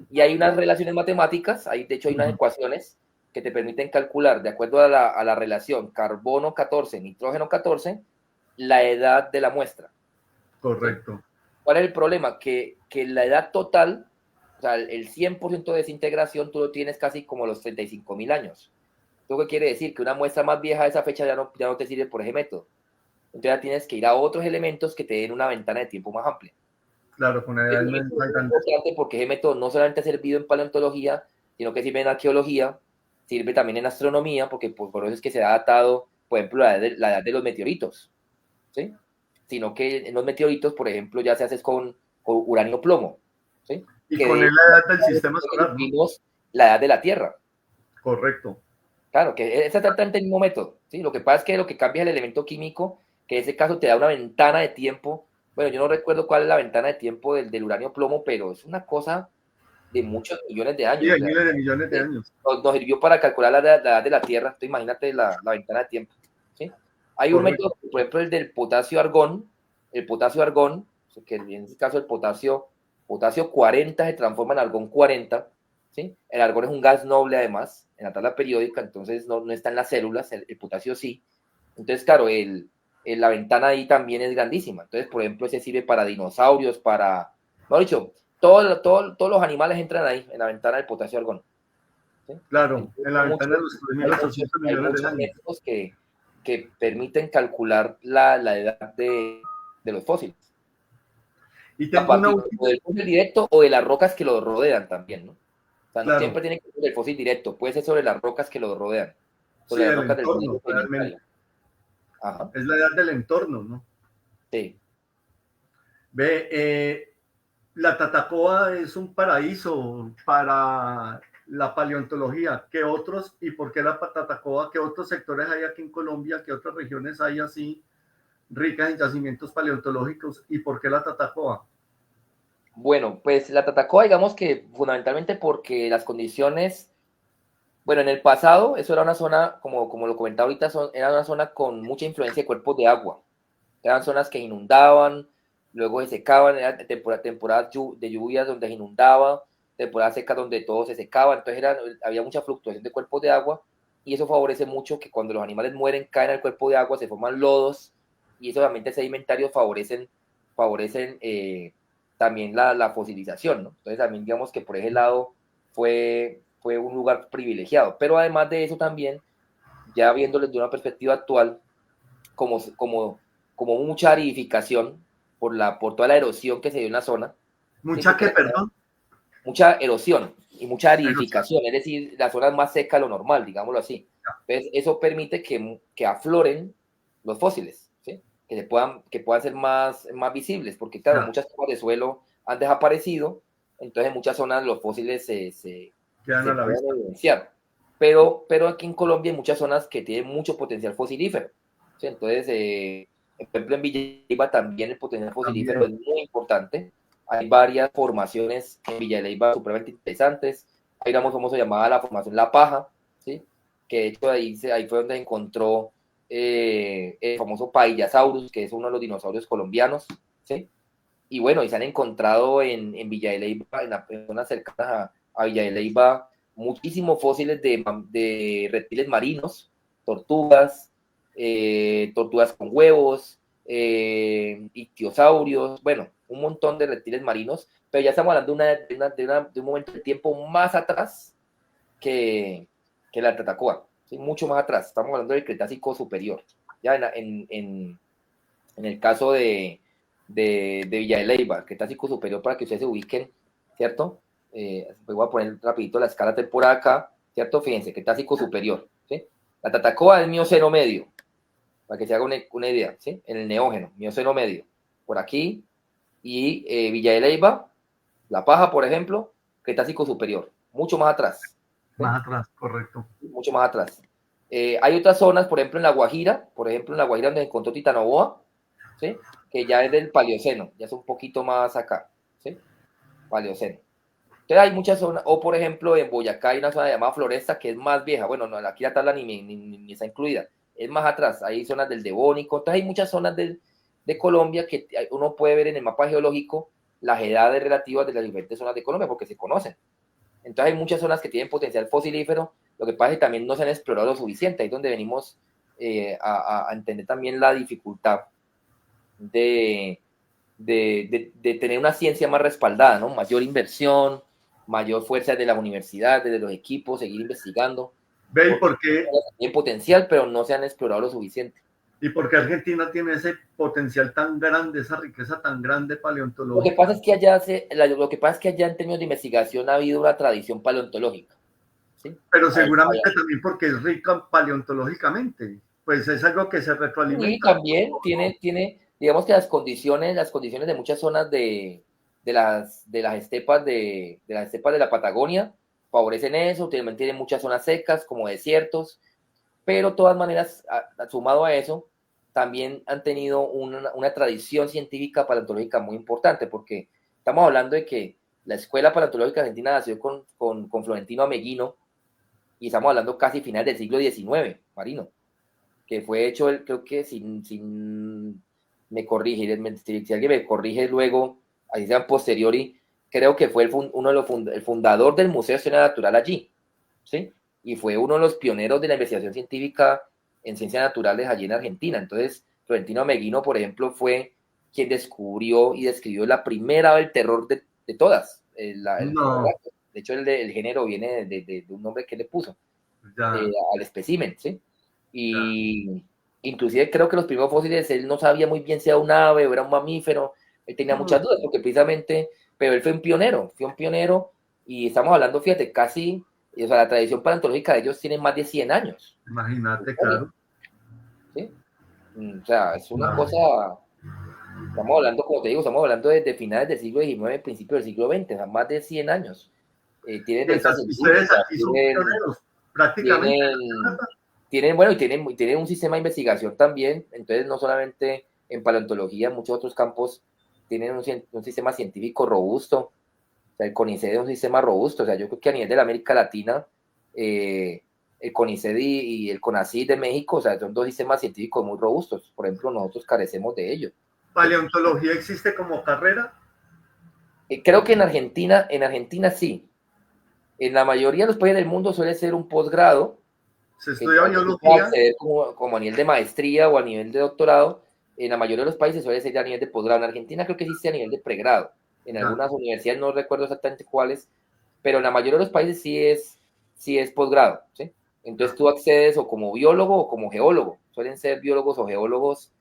Y hay unas relaciones matemáticas, de hecho hay unas ecuaciones que te permiten calcular, de acuerdo a la relación carbono 14, nitrógeno 14, la edad de la muestra. Correcto. ¿Sí? ¿Cuál es el problema? Que la edad total, o sea, el 100% de desintegración, tú lo tienes casi como los 35.000 años. ¿Esto qué quiere decir? Que una muestra más vieja de esa fecha ya no te sirve por ese método. Entonces ya tienes que ir a otros elementos que te den una ventana de tiempo más amplia. Claro, con edades Es importante porque ese método no solamente ha servido en paleontología, sino que sirve en arqueología, sirve también en astronomía, porque por eso es que se ha datado, por ejemplo, la edad de los meteoritos, ¿sí? Sino que en los meteoritos, por ejemplo, ya se hace con uranio-plomo, ¿sí? Y Que con de él la edad del sistema solar, ¿no? vimos la edad de la Tierra. Correcto. Claro, que es exactamente el mismo método, ¿sí? Lo que pasa es que lo que cambia es el elemento químico, que en ese caso te da una ventana de tiempo. Bueno, yo no recuerdo cuál es la ventana de tiempo del uranio-plomo, pero es una cosa de muchos millones de años. Sí, hay O sea, miles de millones de años. nos sirvió para calcular la edad de la Tierra. Entonces, imagínate la ventana de tiempo. ¿Sí? Hay un método, por ejemplo, el del potasio-argón. El potasio-argón, que en este caso el potasio 40 se transforma en argón 40. ¿Sí? El argón es un gas noble, además, en la tabla periódica, entonces no está en las células, el potasio sí. Entonces, claro, la ventana ahí también es grandísima. Entonces, por ejemplo, ese sirve para dinosaurios, mejor dicho, todos los animales entran ahí, en la ventana del potasio argón. ¿Sí? Claro, Entonces, en la ventana de los 3.800 hay millones de muchos años. métodos que permiten calcular la edad de los fósiles. Y A tengo una partir última. del fósil directo o de las rocas que lo rodean también, ¿no? O sea, no Claro, siempre tiene que ser el fósil directo, puede ser sobre las rocas que lo rodean, sí, sobre las el rocas del entorno, fósil realmente. sedimentario. Ajá, Es la edad del entorno, ¿no? sí. Ve, la Tatacoa es un paraíso para la paleontología. ¿Qué otros, y por qué la Tatacoa? ¿Qué otros sectores hay aquí en Colombia? ¿Qué otras regiones hay así ricas en yacimientos paleontológicos? ¿Y por qué la Tatacoa? Bueno, pues la Tatacoa, digamos que fundamentalmente porque las condiciones, bueno, en el pasado eso era una zona, como lo comentaba ahorita, era una zona con mucha influencia de cuerpos de agua. Eran zonas que inundaban, luego se secaban, eran temporadas de lluvias donde se inundaba, temporadas secas donde todo se secaba, entonces había mucha fluctuación de cuerpos de agua y eso favorece mucho que cuando los animales mueren, caen al cuerpo de agua, se forman lodos y esos ambientes sedimentarios favorecen también la fosilización, ¿no? Entonces también digamos que por ese lado fue un lugar privilegiado, pero además de eso también, ya viéndolo desde una perspectiva actual, como mucha aridificación por toda la erosión que se dio en la zona. ¿Sí? ¿Mucha Porque qué, perdón? mucha erosión. y mucha aridificación, es decir, la zona es más seca de lo normal, digámoslo así. Entonces, eso permite que afloren los fósiles, ¿sí? Que puedan ser más visibles, porque claro, muchas capas de suelo han desaparecido, entonces en muchas zonas los fósiles se quedan a la pueden vista. evidenciar. Pero aquí en Colombia hay muchas zonas que tienen mucho potencial fosilífero, ¿sí? Entonces, por ejemplo, en Villalba también el potencial fosilífero es muy importante. Hay varias formaciones en Villalba supremamente interesantes. Hay una muy famosa llamada la formación La Paja, ¿sí? Que de hecho ahí fue donde se encontró el famoso Paillasaurus, que es uno de los dinosaurios colombianos, ¿sí? Y bueno, y se han encontrado en Villa de Leyva, en las zonas cercanas a Villa de Leyva, muchísimos fósiles de reptiles marinos, tortugas, tortugas con huevos, ictiosaurios, bueno, un montón de reptiles marinos, pero ya estamos hablando de un momento de tiempo más atrás que la Tatacoa, ¿sí? Mucho más atrás, estamos hablando del Cretácico superior. Ya en el caso de Villa de Leyva, el Cretácico superior, para que ustedes se ubiquen, ¿cierto? Voy a poner rapidito la escala temporal acá, ¿cierto? Fíjense, Cretácico superior, ¿sí? La Tatacoa es Mioceno medio, para que se haga una idea, ¿sí? En el Neógeno, Mioceno medio, por aquí, y Villa de Leyva, La Paja, por ejemplo, Cretácico superior, mucho más atrás. ¿sí? Más atrás, correcto. Mucho más atrás. Hay otras zonas, por ejemplo, en La Guajira, donde encontró Titanoboa, ¿sí? Que ya es del Paleoceno, ya es un poquito más acá, ¿sí? Paleoceno. Entonces hay muchas zonas, o por ejemplo en Boyacá hay una zona llamada Floresta que es más vieja, bueno, no, aquí la tabla ni está incluida, es más atrás, hay zonas del Devónico, entonces hay muchas zonas de Colombia que uno puede ver en el mapa geológico las edades relativas de las diferentes zonas de Colombia porque se conocen. Entonces hay muchas zonas que tienen potencial fosilífero, lo que pasa es que también no se han explorado lo suficiente, ahí es donde venimos a entender también la dificultad de tener una ciencia más respaldada, ¿no? Mayor inversión, mayor fuerza de las universidades, de los equipos, seguir investigando. ¿Ve por qué? Tienen potencial, pero no se han explorado lo suficiente. ¿Y por qué Argentina tiene ese potencial tan grande, esa riqueza tan grande paleontológica? Lo que pasa es que allá en términos de investigación ha habido una tradición paleontológica. ¿sí? Pero seguramente también porque es rica paleontológicamente. Pues es algo que se retroalimenta. Y también tiene, digamos que las condiciones de muchas zonas de las estepas de la Patagonia favorecen eso, también tiene muchas zonas secas como desiertos, pero de todas maneras, sumado a eso, también han tenido una tradición científica paleontológica muy importante, porque estamos hablando de que la Escuela Paleontológica Argentina nació con Florentino Ameghino, y estamos hablando casi finales del siglo XIX, Marino, que fue hecho, creo que sin me corrige, si alguien me corrige luego, así sea posteriori, creo que fue el fundador del Museo de Historia Natural allí, ¿sí? Y fue uno de los pioneros de la investigación científica en ciencias naturales allí en Argentina. Entonces, Florentino Ameghino, por ejemplo, fue quien descubrió y describió la primera del terror de todas. No, de hecho, el género viene de un nombre que le puso al espécimen, ¿sí? Y inclusive creo que los primeros fósiles él no sabía muy bien si era un ave o era un mamífero, él tenía muchas dudas porque precisamente, pero él fue un pionero y estamos hablando, fíjate, casi, o sea, la tradición paleontológica de ellos tiene más de 100 años. imagínate, claro. ¿Sí? O sea, es una cosa, estamos hablando, como te digo, estamos hablando desde finales del siglo XIX, principios del siglo XX, o sea, más de 100 años. Tienen registros Ustedes científicos, aquí son pioneros, prácticamente. tienen un sistema de investigación también, entonces no solamente en paleontología, en muchos otros campos tienen un sistema científico robusto, o sea, el CONICET es un sistema robusto, o sea, yo creo que a nivel de la América Latina, el CONICET y el CONACYT de México, o sea, son dos sistemas científicos muy robustos, por ejemplo, nosotros carecemos de ello. ¿Paleontología existe como carrera? Creo que en Argentina sí, en la mayoría de los países del mundo suele ser un posgrado, ¿Se estudia biología? Como a nivel de maestría o a nivel de doctorado, en la mayoría de los países suele ser a nivel de posgrado. En Argentina creo que existe a nivel de pregrado. En algunas universidades no recuerdo exactamente cuáles, pero en la mayoría de los países sí es posgrado, ¿sí? Entonces tú accedes o como biólogo o como geólogo. Suelen ser biólogos o geólogos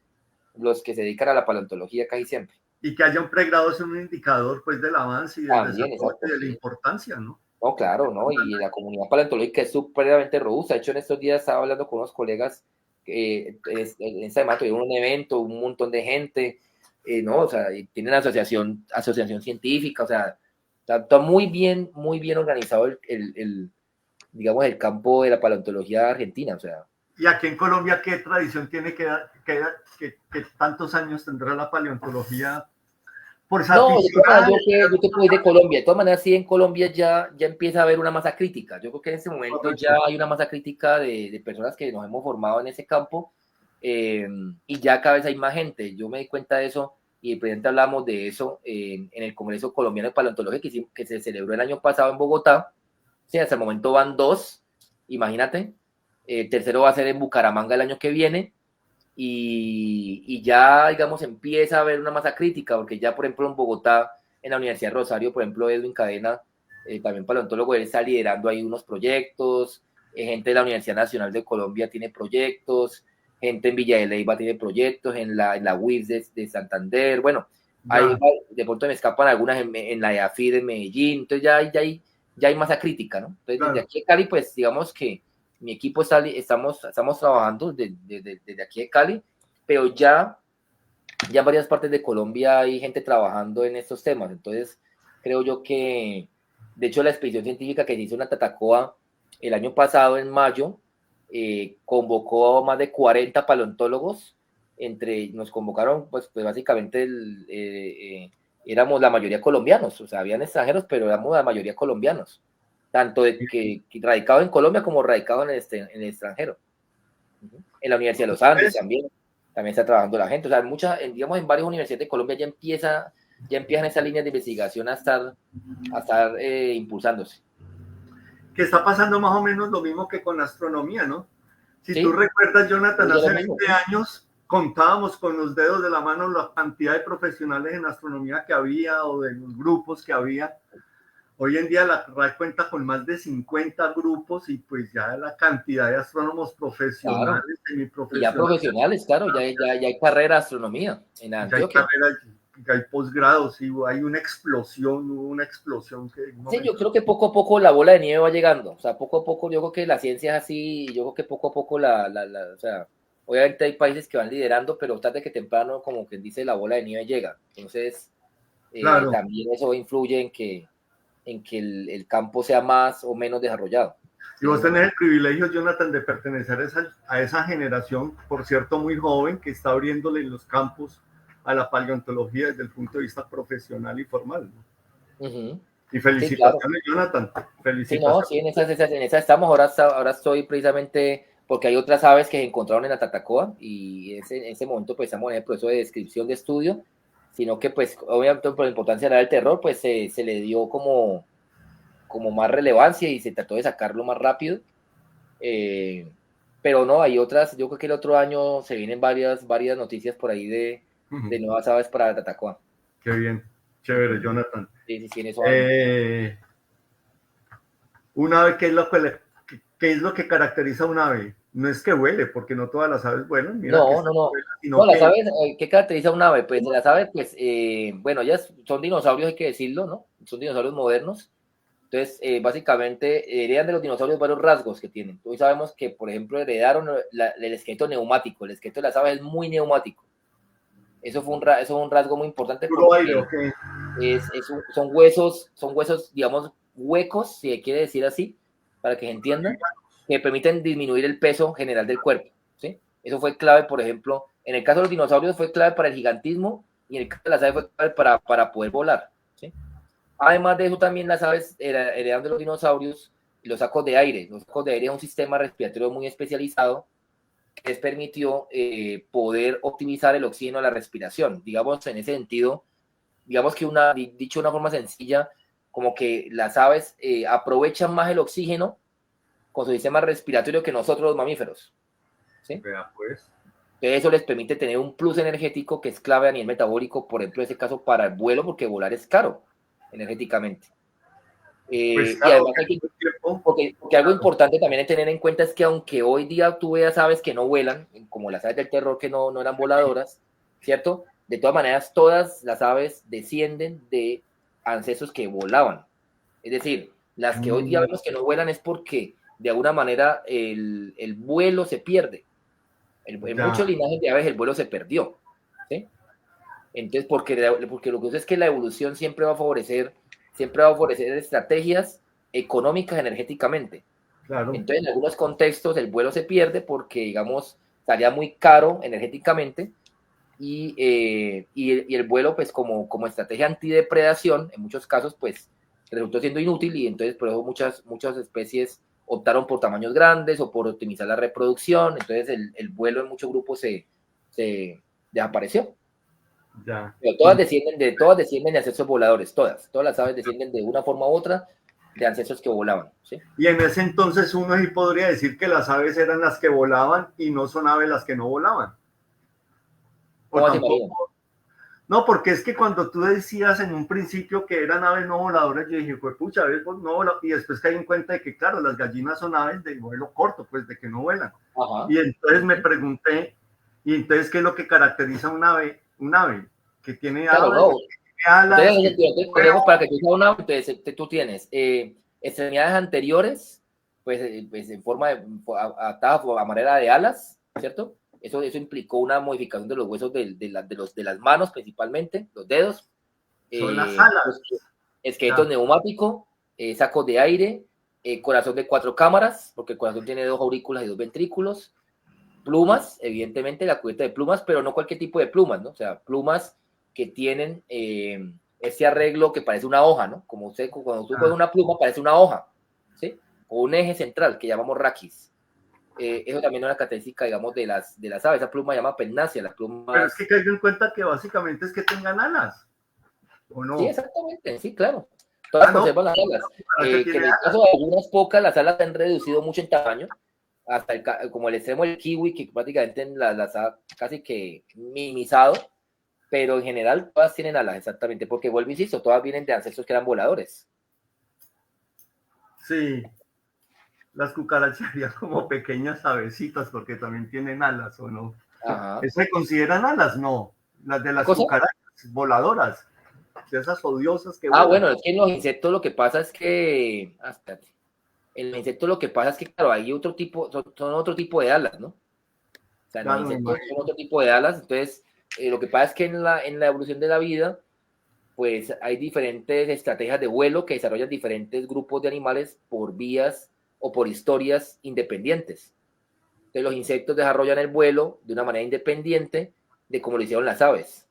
los que se dedican a la paleontología casi siempre. Y que haya un pregrado es un indicador pues del avance y del También, desarrollo exacto, y de la sí. importancia, ¿no? No, claro, ¿no? Y la comunidad paleontológica es supremamente robusta. De hecho, en estos días estaba hablando con unos colegas en esta semana tuvieron un evento, un montón de gente, ¿no? O sea, y tienen asociación científica, o sea, está muy bien organizado digamos, el campo de la paleontología argentina, o sea. ¿Y aquí en Colombia qué tradición tiene que tantos años tendrá la paleontología por esa No, de todas maneras, aficionada? yo que soy de Colombia, de todas maneras, sí, en Colombia ya empieza a haber una masa crítica. Yo creo que en ese momento ya Correcto. hay una masa crítica de personas que nos hemos formado en ese campo y ya cada vez hay más gente. Yo me di cuenta de eso y de repente hablamos de eso en el Congreso Colombiano de Paleontología que se celebró el año pasado en Bogotá. Sí, hasta el momento van dos, imagínate. El tercero va a ser en Bucaramanga el año que viene y ya, digamos, empieza a haber una masa crítica, porque ya, por ejemplo, en Bogotá, en la Universidad de Rosario, por ejemplo, Edwin Cadena, también paleontólogo, él está liderando ahí unos proyectos, gente de la Universidad Nacional de Colombia tiene proyectos, gente en Villa de Leyva tiene proyectos, en la UIS de Santander, bueno, hay, Ya, de pronto me escapan algunas en la EAFID de Medellín, entonces ya hay masa crítica, ¿no? Entonces, desde claro. aquí en Cali, pues, digamos que mi equipo estamos trabajando desde aquí de Cali, pero ya en varias partes de Colombia hay gente trabajando en estos temas. Entonces, creo yo que, de hecho, la expedición científica que se hizo en Tatacoa el año pasado, en mayo, convocó a más de 40 paleontólogos. Nos convocaron, pues básicamente éramos la mayoría colombianos, o sea, habían extranjeros, pero éramos la mayoría colombianos, tanto que radicados en Colombia como radicados en el extranjero. En la Universidad de los Andes Ustedes, también está trabajando la gente. O sea, digamos, en varias universidades de Colombia ya empiezan esas líneas de investigación a estar impulsándose. que está pasando más o menos lo mismo que con la astronomía, ¿no? Si tú ¿Sí? recuerdas, Jonathan, Yo lo hace mismo, 20 sí. años contábamos con los dedos de la mano la cantidad de profesionales en astronomía que había o de los grupos que había. Hoy en día la RAE cuenta con más de 50 grupos y pues ya la cantidad de astrónomos Claro. profesionales, Y ya semiprofesionales, profesionales, claro, ya hay carrera de astronomía en ya hay Antioquia. carreras, ya hay posgrados y hay hubo una explosión que en un Sí, yo momento. creo que poco a poco la bola de nieve va llegando. O sea, poco a poco, yo creo que la ciencia es así, y yo creo que poco a poco o sea, obviamente hay países que van liderando, pero tarde que temprano, como quien dice, la bola de nieve llega. Entonces, Claro, también eso influye en que el campo sea más o menos desarrollado, y vos digámoslo tenés así. el privilegio, Jonathan, de pertenecer a esa generación, por cierto, muy joven, que está abriéndole los campos a la paleontología desde el punto de vista profesional y formal, ¿no? Ujú. Y Sí, claro. felicitaciones, Jonathan. Sí, no, Felicitaciones. sí, en esas estamos. Ahora estoy precisamente porque hay otras aves que se encontraron en la Tatacoa y en ese momento pues estamos en el proceso de descripción de estudio, sino que pues obviamente por la importancia del terror pues se le dio como más relevancia y se trató de sacarlo más rápido. Eh, pero no, hay otras, yo creo que el otro año se vienen varias noticias por ahí de nuevas aves para la Tatacoa. Qué bien, chévere, Ujú. Jonathan. Sí, sí, sí, en eso ando. Eh, un ave, ¿qué es lo que caracteriza a un ave? No es que vuele, porque no todas las aves vuelan, mira que No, esta no, no. vuela, No, sino las que aves, ¿qué caracteriza a un ave? Pues las aves, pues, bueno, ellas son dinosaurios, hay que decirlo, ¿no? Son dinosaurios modernos. Entonces, básicamente, heredan de los dinosaurios varios rasgos que tienen. Hoy sabemos que, por ejemplo, heredaron el esqueleto neumático. El esqueleto de las aves es muy neumático. Eso es un rasgo muy importante puro aire, porque ok. son huesos, digamos, huecos, si se quiere decir así, para que se entienda, que permiten disminuir el peso general del cuerpo, ¿sí? Eso fue clave, por ejemplo, en el caso de los dinosaurios fue clave para el gigantismo y en el caso de las aves fue clave para poder volar, ¿sí? Además de eso, también las aves heredan de los dinosaurios los sacos de aire. Los sacos de aire es un sistema respiratorio muy especializado que les permitió poder optimizar el oxígeno a la respiración. Digamos, en ese sentido, digamos que dicho de una forma sencilla, como que las aves aprovechan más el oxígeno con su sistema respiratorio que nosotros los mamíferos, ¿sí? Vea pues. Entonces eso les permite tener un plus energético que es clave a nivel metabólico, por ejemplo, en este caso para el vuelo, porque volar es caro energéticamente. Pues Y claro, además que todo el tiempo, porque algo claro, importante también es tener en cuenta es que aunque hoy día tú veas aves que no vuelan, como las aves del terror que no eran voladoras, ¿cierto? De todas maneras, todas las aves descienden de ancestros que volaban. Es decir, Las que hoy día vemos que no vuelan es porque de alguna manera el vuelo se pierde. En muchos linajes de aves el vuelo se perdió, ¿sí? Entonces, porque lo que pasa es que la evolución siempre va a favorecer estrategias económicas energéticamente. Claro. Entonces, en algunos contextos el vuelo se pierde porque, digamos, salía muy caro energéticamente y el vuelo, pues, como estrategia antidepredación, en muchos casos, pues, resultó siendo inútil y entonces por eso muchas especies optaron por tamaños grandes o por optimizar la reproducción. Entonces, el vuelo en muchos grupos se desapareció. Ya. Pero todas descienden de ancestros voladores, todas las aves descienden de una forma u otra de ancestros que volaban, ¿sí? Y en ese entonces uno sí podría decir que las aves eran las que volaban y no son aves las que no volaban. O ¿Cómo así, María? tampoco. No, porque es que cuando tú decías en un principio que eran aves no voladoras, yo dije, pues pucha, aves no voladoras. Y después caí en cuenta de que, claro, las gallinas son aves de vuelo corto, pues de que no vuelan. Ajá. Y entonces me pregunté, ¿y entonces qué es lo que caracteriza un ave? Un ave que tiene Claro, aves, no. que tiene alas. Entonces, cogemos para que tú seas una, entonces tú tienes extremidades anteriores, pues en forma atadas a manera de alas, ¿cierto? Eso implicó una modificación de los huesos de las manos principalmente, los dedos, Son las alas. esqueleto neumático, sacos de aire, corazón de 4 cámaras, porque el corazón tiene 2 aurículas y 2 ventrículos, plumas, evidentemente la cubierta de plumas, pero no cualquier tipo de plumas, ¿no? O sea, plumas que tienen ese arreglo que parece una hoja, ¿no? Como cuando tú coges una pluma parece una hoja, ¿sí? O un eje central que llamamos raquis. Eso también es una característica, digamos, de las aves. Esa pluma se llama pennacia, las plumas. Pero es que caigo en cuenta que básicamente es que tengan alas, ¿o no? Sí, exactamente, sí, claro. Todas conservan las alas. Que en el caso de algunas pocas, las alas se han reducido mucho en tamaño, hasta como el extremo del kiwi, que prácticamente las ha casi que minimizado, pero en general todas tienen alas, exactamente, porque vuelvo, insisto, todas vienen de ancestros que eran voladores. Sí, las cucarachas serían como pequeñas avecitas porque también tienen alas, ¿o no? Ajá. ¿Se consideran alas? No, las de las cucarachas voladoras, de esas odiosas que vuelan. Bueno, es que en los insectos lo que pasa es que, espérate, en los insectos lo que pasa es que, claro, hay otro tipo, son otro tipo de alas, ¿no? O sea, Claro, los insectos son otro tipo de alas, entonces lo que pasa es que en la evolución de la vida, pues hay diferentes estrategias de vuelo que desarrollan diferentes grupos de animales por vías o por historias independientes. Entonces los insectos desarrollan el vuelo de una manera independiente de como lo hicieron las aves.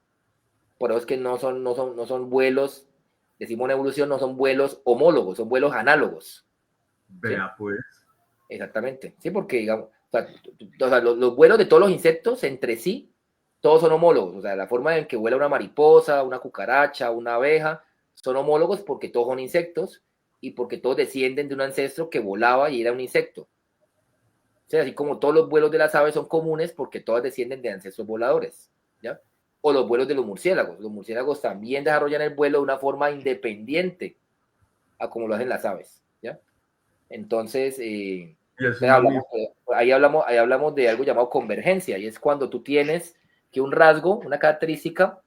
Por eso es que no son vuelos, decimos en evolución, no son vuelos homólogos, son vuelos análogos. Vea, ¿sí? pues. Exactamente, sí, porque digamos, los vuelos de todos los insectos entre sí, todos son homólogos, o sea, la forma en que vuela una mariposa, una cucaracha, una abeja, son homólogos porque todos son insectos y porque todos descienden de un ancestro que volaba y era un insecto. O sea, así como todos los vuelos de las aves son comunes porque todas descienden de ancestros voladores, ¿ya? O los vuelos de los murciélagos también desarrollan el vuelo de una forma independiente a como lo hacen las aves, ¿ya? Entonces, ahí hablamos de algo llamado convergencia, y es cuando tú tienes que un rasgo, una característica,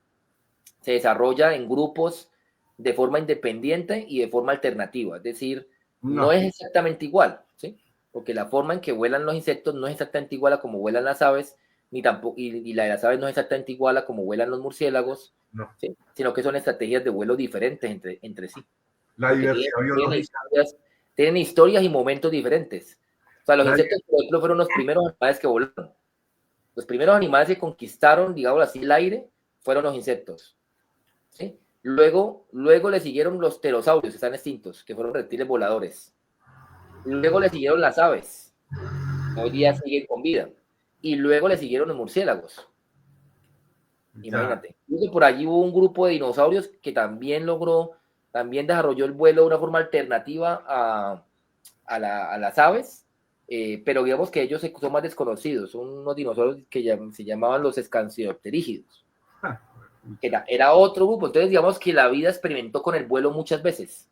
se desarrolla en grupos de forma independiente y de forma alternativa, es decir, no es exactamente igual, ¿sí? Porque la forma en que vuelan los insectos no es exactamente igual a como vuelan las aves, ni tampoco, y la de las aves no es exactamente igual a como vuelan los murciélagos, ¿sí? Sino que son estrategias de vuelo diferentes entre sí. La diversidad biológica. Tienen historias y momentos diferentes. O sea, los insectos, por ejemplo, fueron los primeros animales que volaron. Los primeros animales que conquistaron, digamos así, el aire, fueron los insectos. ¿sí? Luego le siguieron los pterosaurios, que están extintos, que fueron reptiles voladores. Luego le siguieron las aves, que hoy día siguen con vida. Y luego le siguieron los murciélagos. Imagínate. Incluso por allí hubo un grupo de dinosaurios que también desarrolló el vuelo de una forma alternativa a las aves, pero digamos que ellos son más desconocidos, son unos dinosaurios que se llamaban los escanciopterígidos. Era otro grupo, entonces digamos que la vida experimentó con el vuelo muchas veces,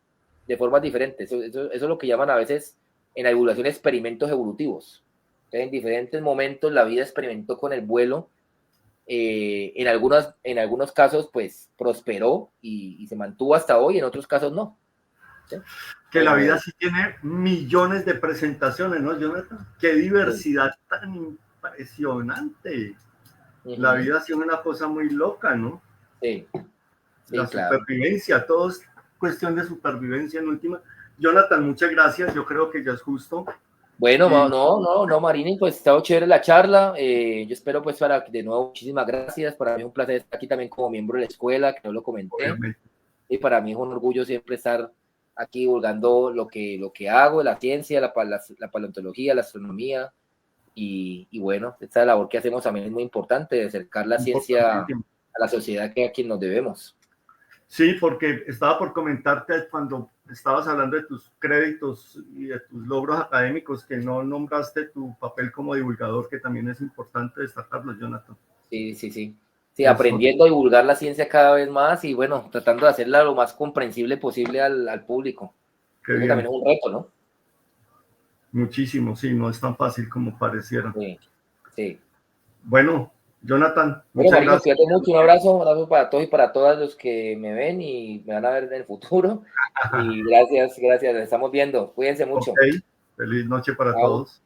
de formas diferentes. Eso es lo que llaman a veces en la evolución experimentos evolutivos. Entonces, en diferentes momentos la vida experimentó con el vuelo. En algunos casos pues prosperó y se mantuvo hasta hoy, en otros casos no. ¿sí? Que la vida sí tiene millones de presentaciones, ¿no, Jonathan? Qué diversidad tan impresionante. La vida ha sido una cosa muy loca, ¿no? Sí, La sí, claro. supervivencia, todo es cuestión de supervivencia en última. Jonathan, muchas gracias, yo creo que ya es justo. Bueno, no, Marini, pues estado chévere la charla. Yo espero, pues, de nuevo, muchísimas gracias. Para mí es un placer estar aquí también como miembro de la escuela, que no lo comenté. Obviamente. Y para mí es un orgullo siempre estar aquí divulgando lo que hago, la ciencia, la paleontología, la astronomía. Y bueno, esta labor que hacemos también es muy importante, de acercar la ciencia a la sociedad que a quien nos debemos. Sí, porque estaba por comentarte cuando estabas hablando de tus créditos y de tus logros académicos que no nombraste tu papel como divulgador, que también es importante destacarlo, Jonathan. Sí, sí, sí. Sí, aprendiendo a divulgar la ciencia cada vez más y bueno, tratando de hacerla lo más comprensible posible al público. Eso también es un reto, ¿no? Muchísimo, sí, no es tan fácil como pareciera. Sí, sí. Bueno, Jonathan, Bueno, muchas Marino, gracias. cuídate mucho, un abrazo para todos y para todas los que me ven y me van a ver en el futuro. Y gracias, nos estamos viendo. Cuídense mucho. Ok, feliz noche para Chao. todos.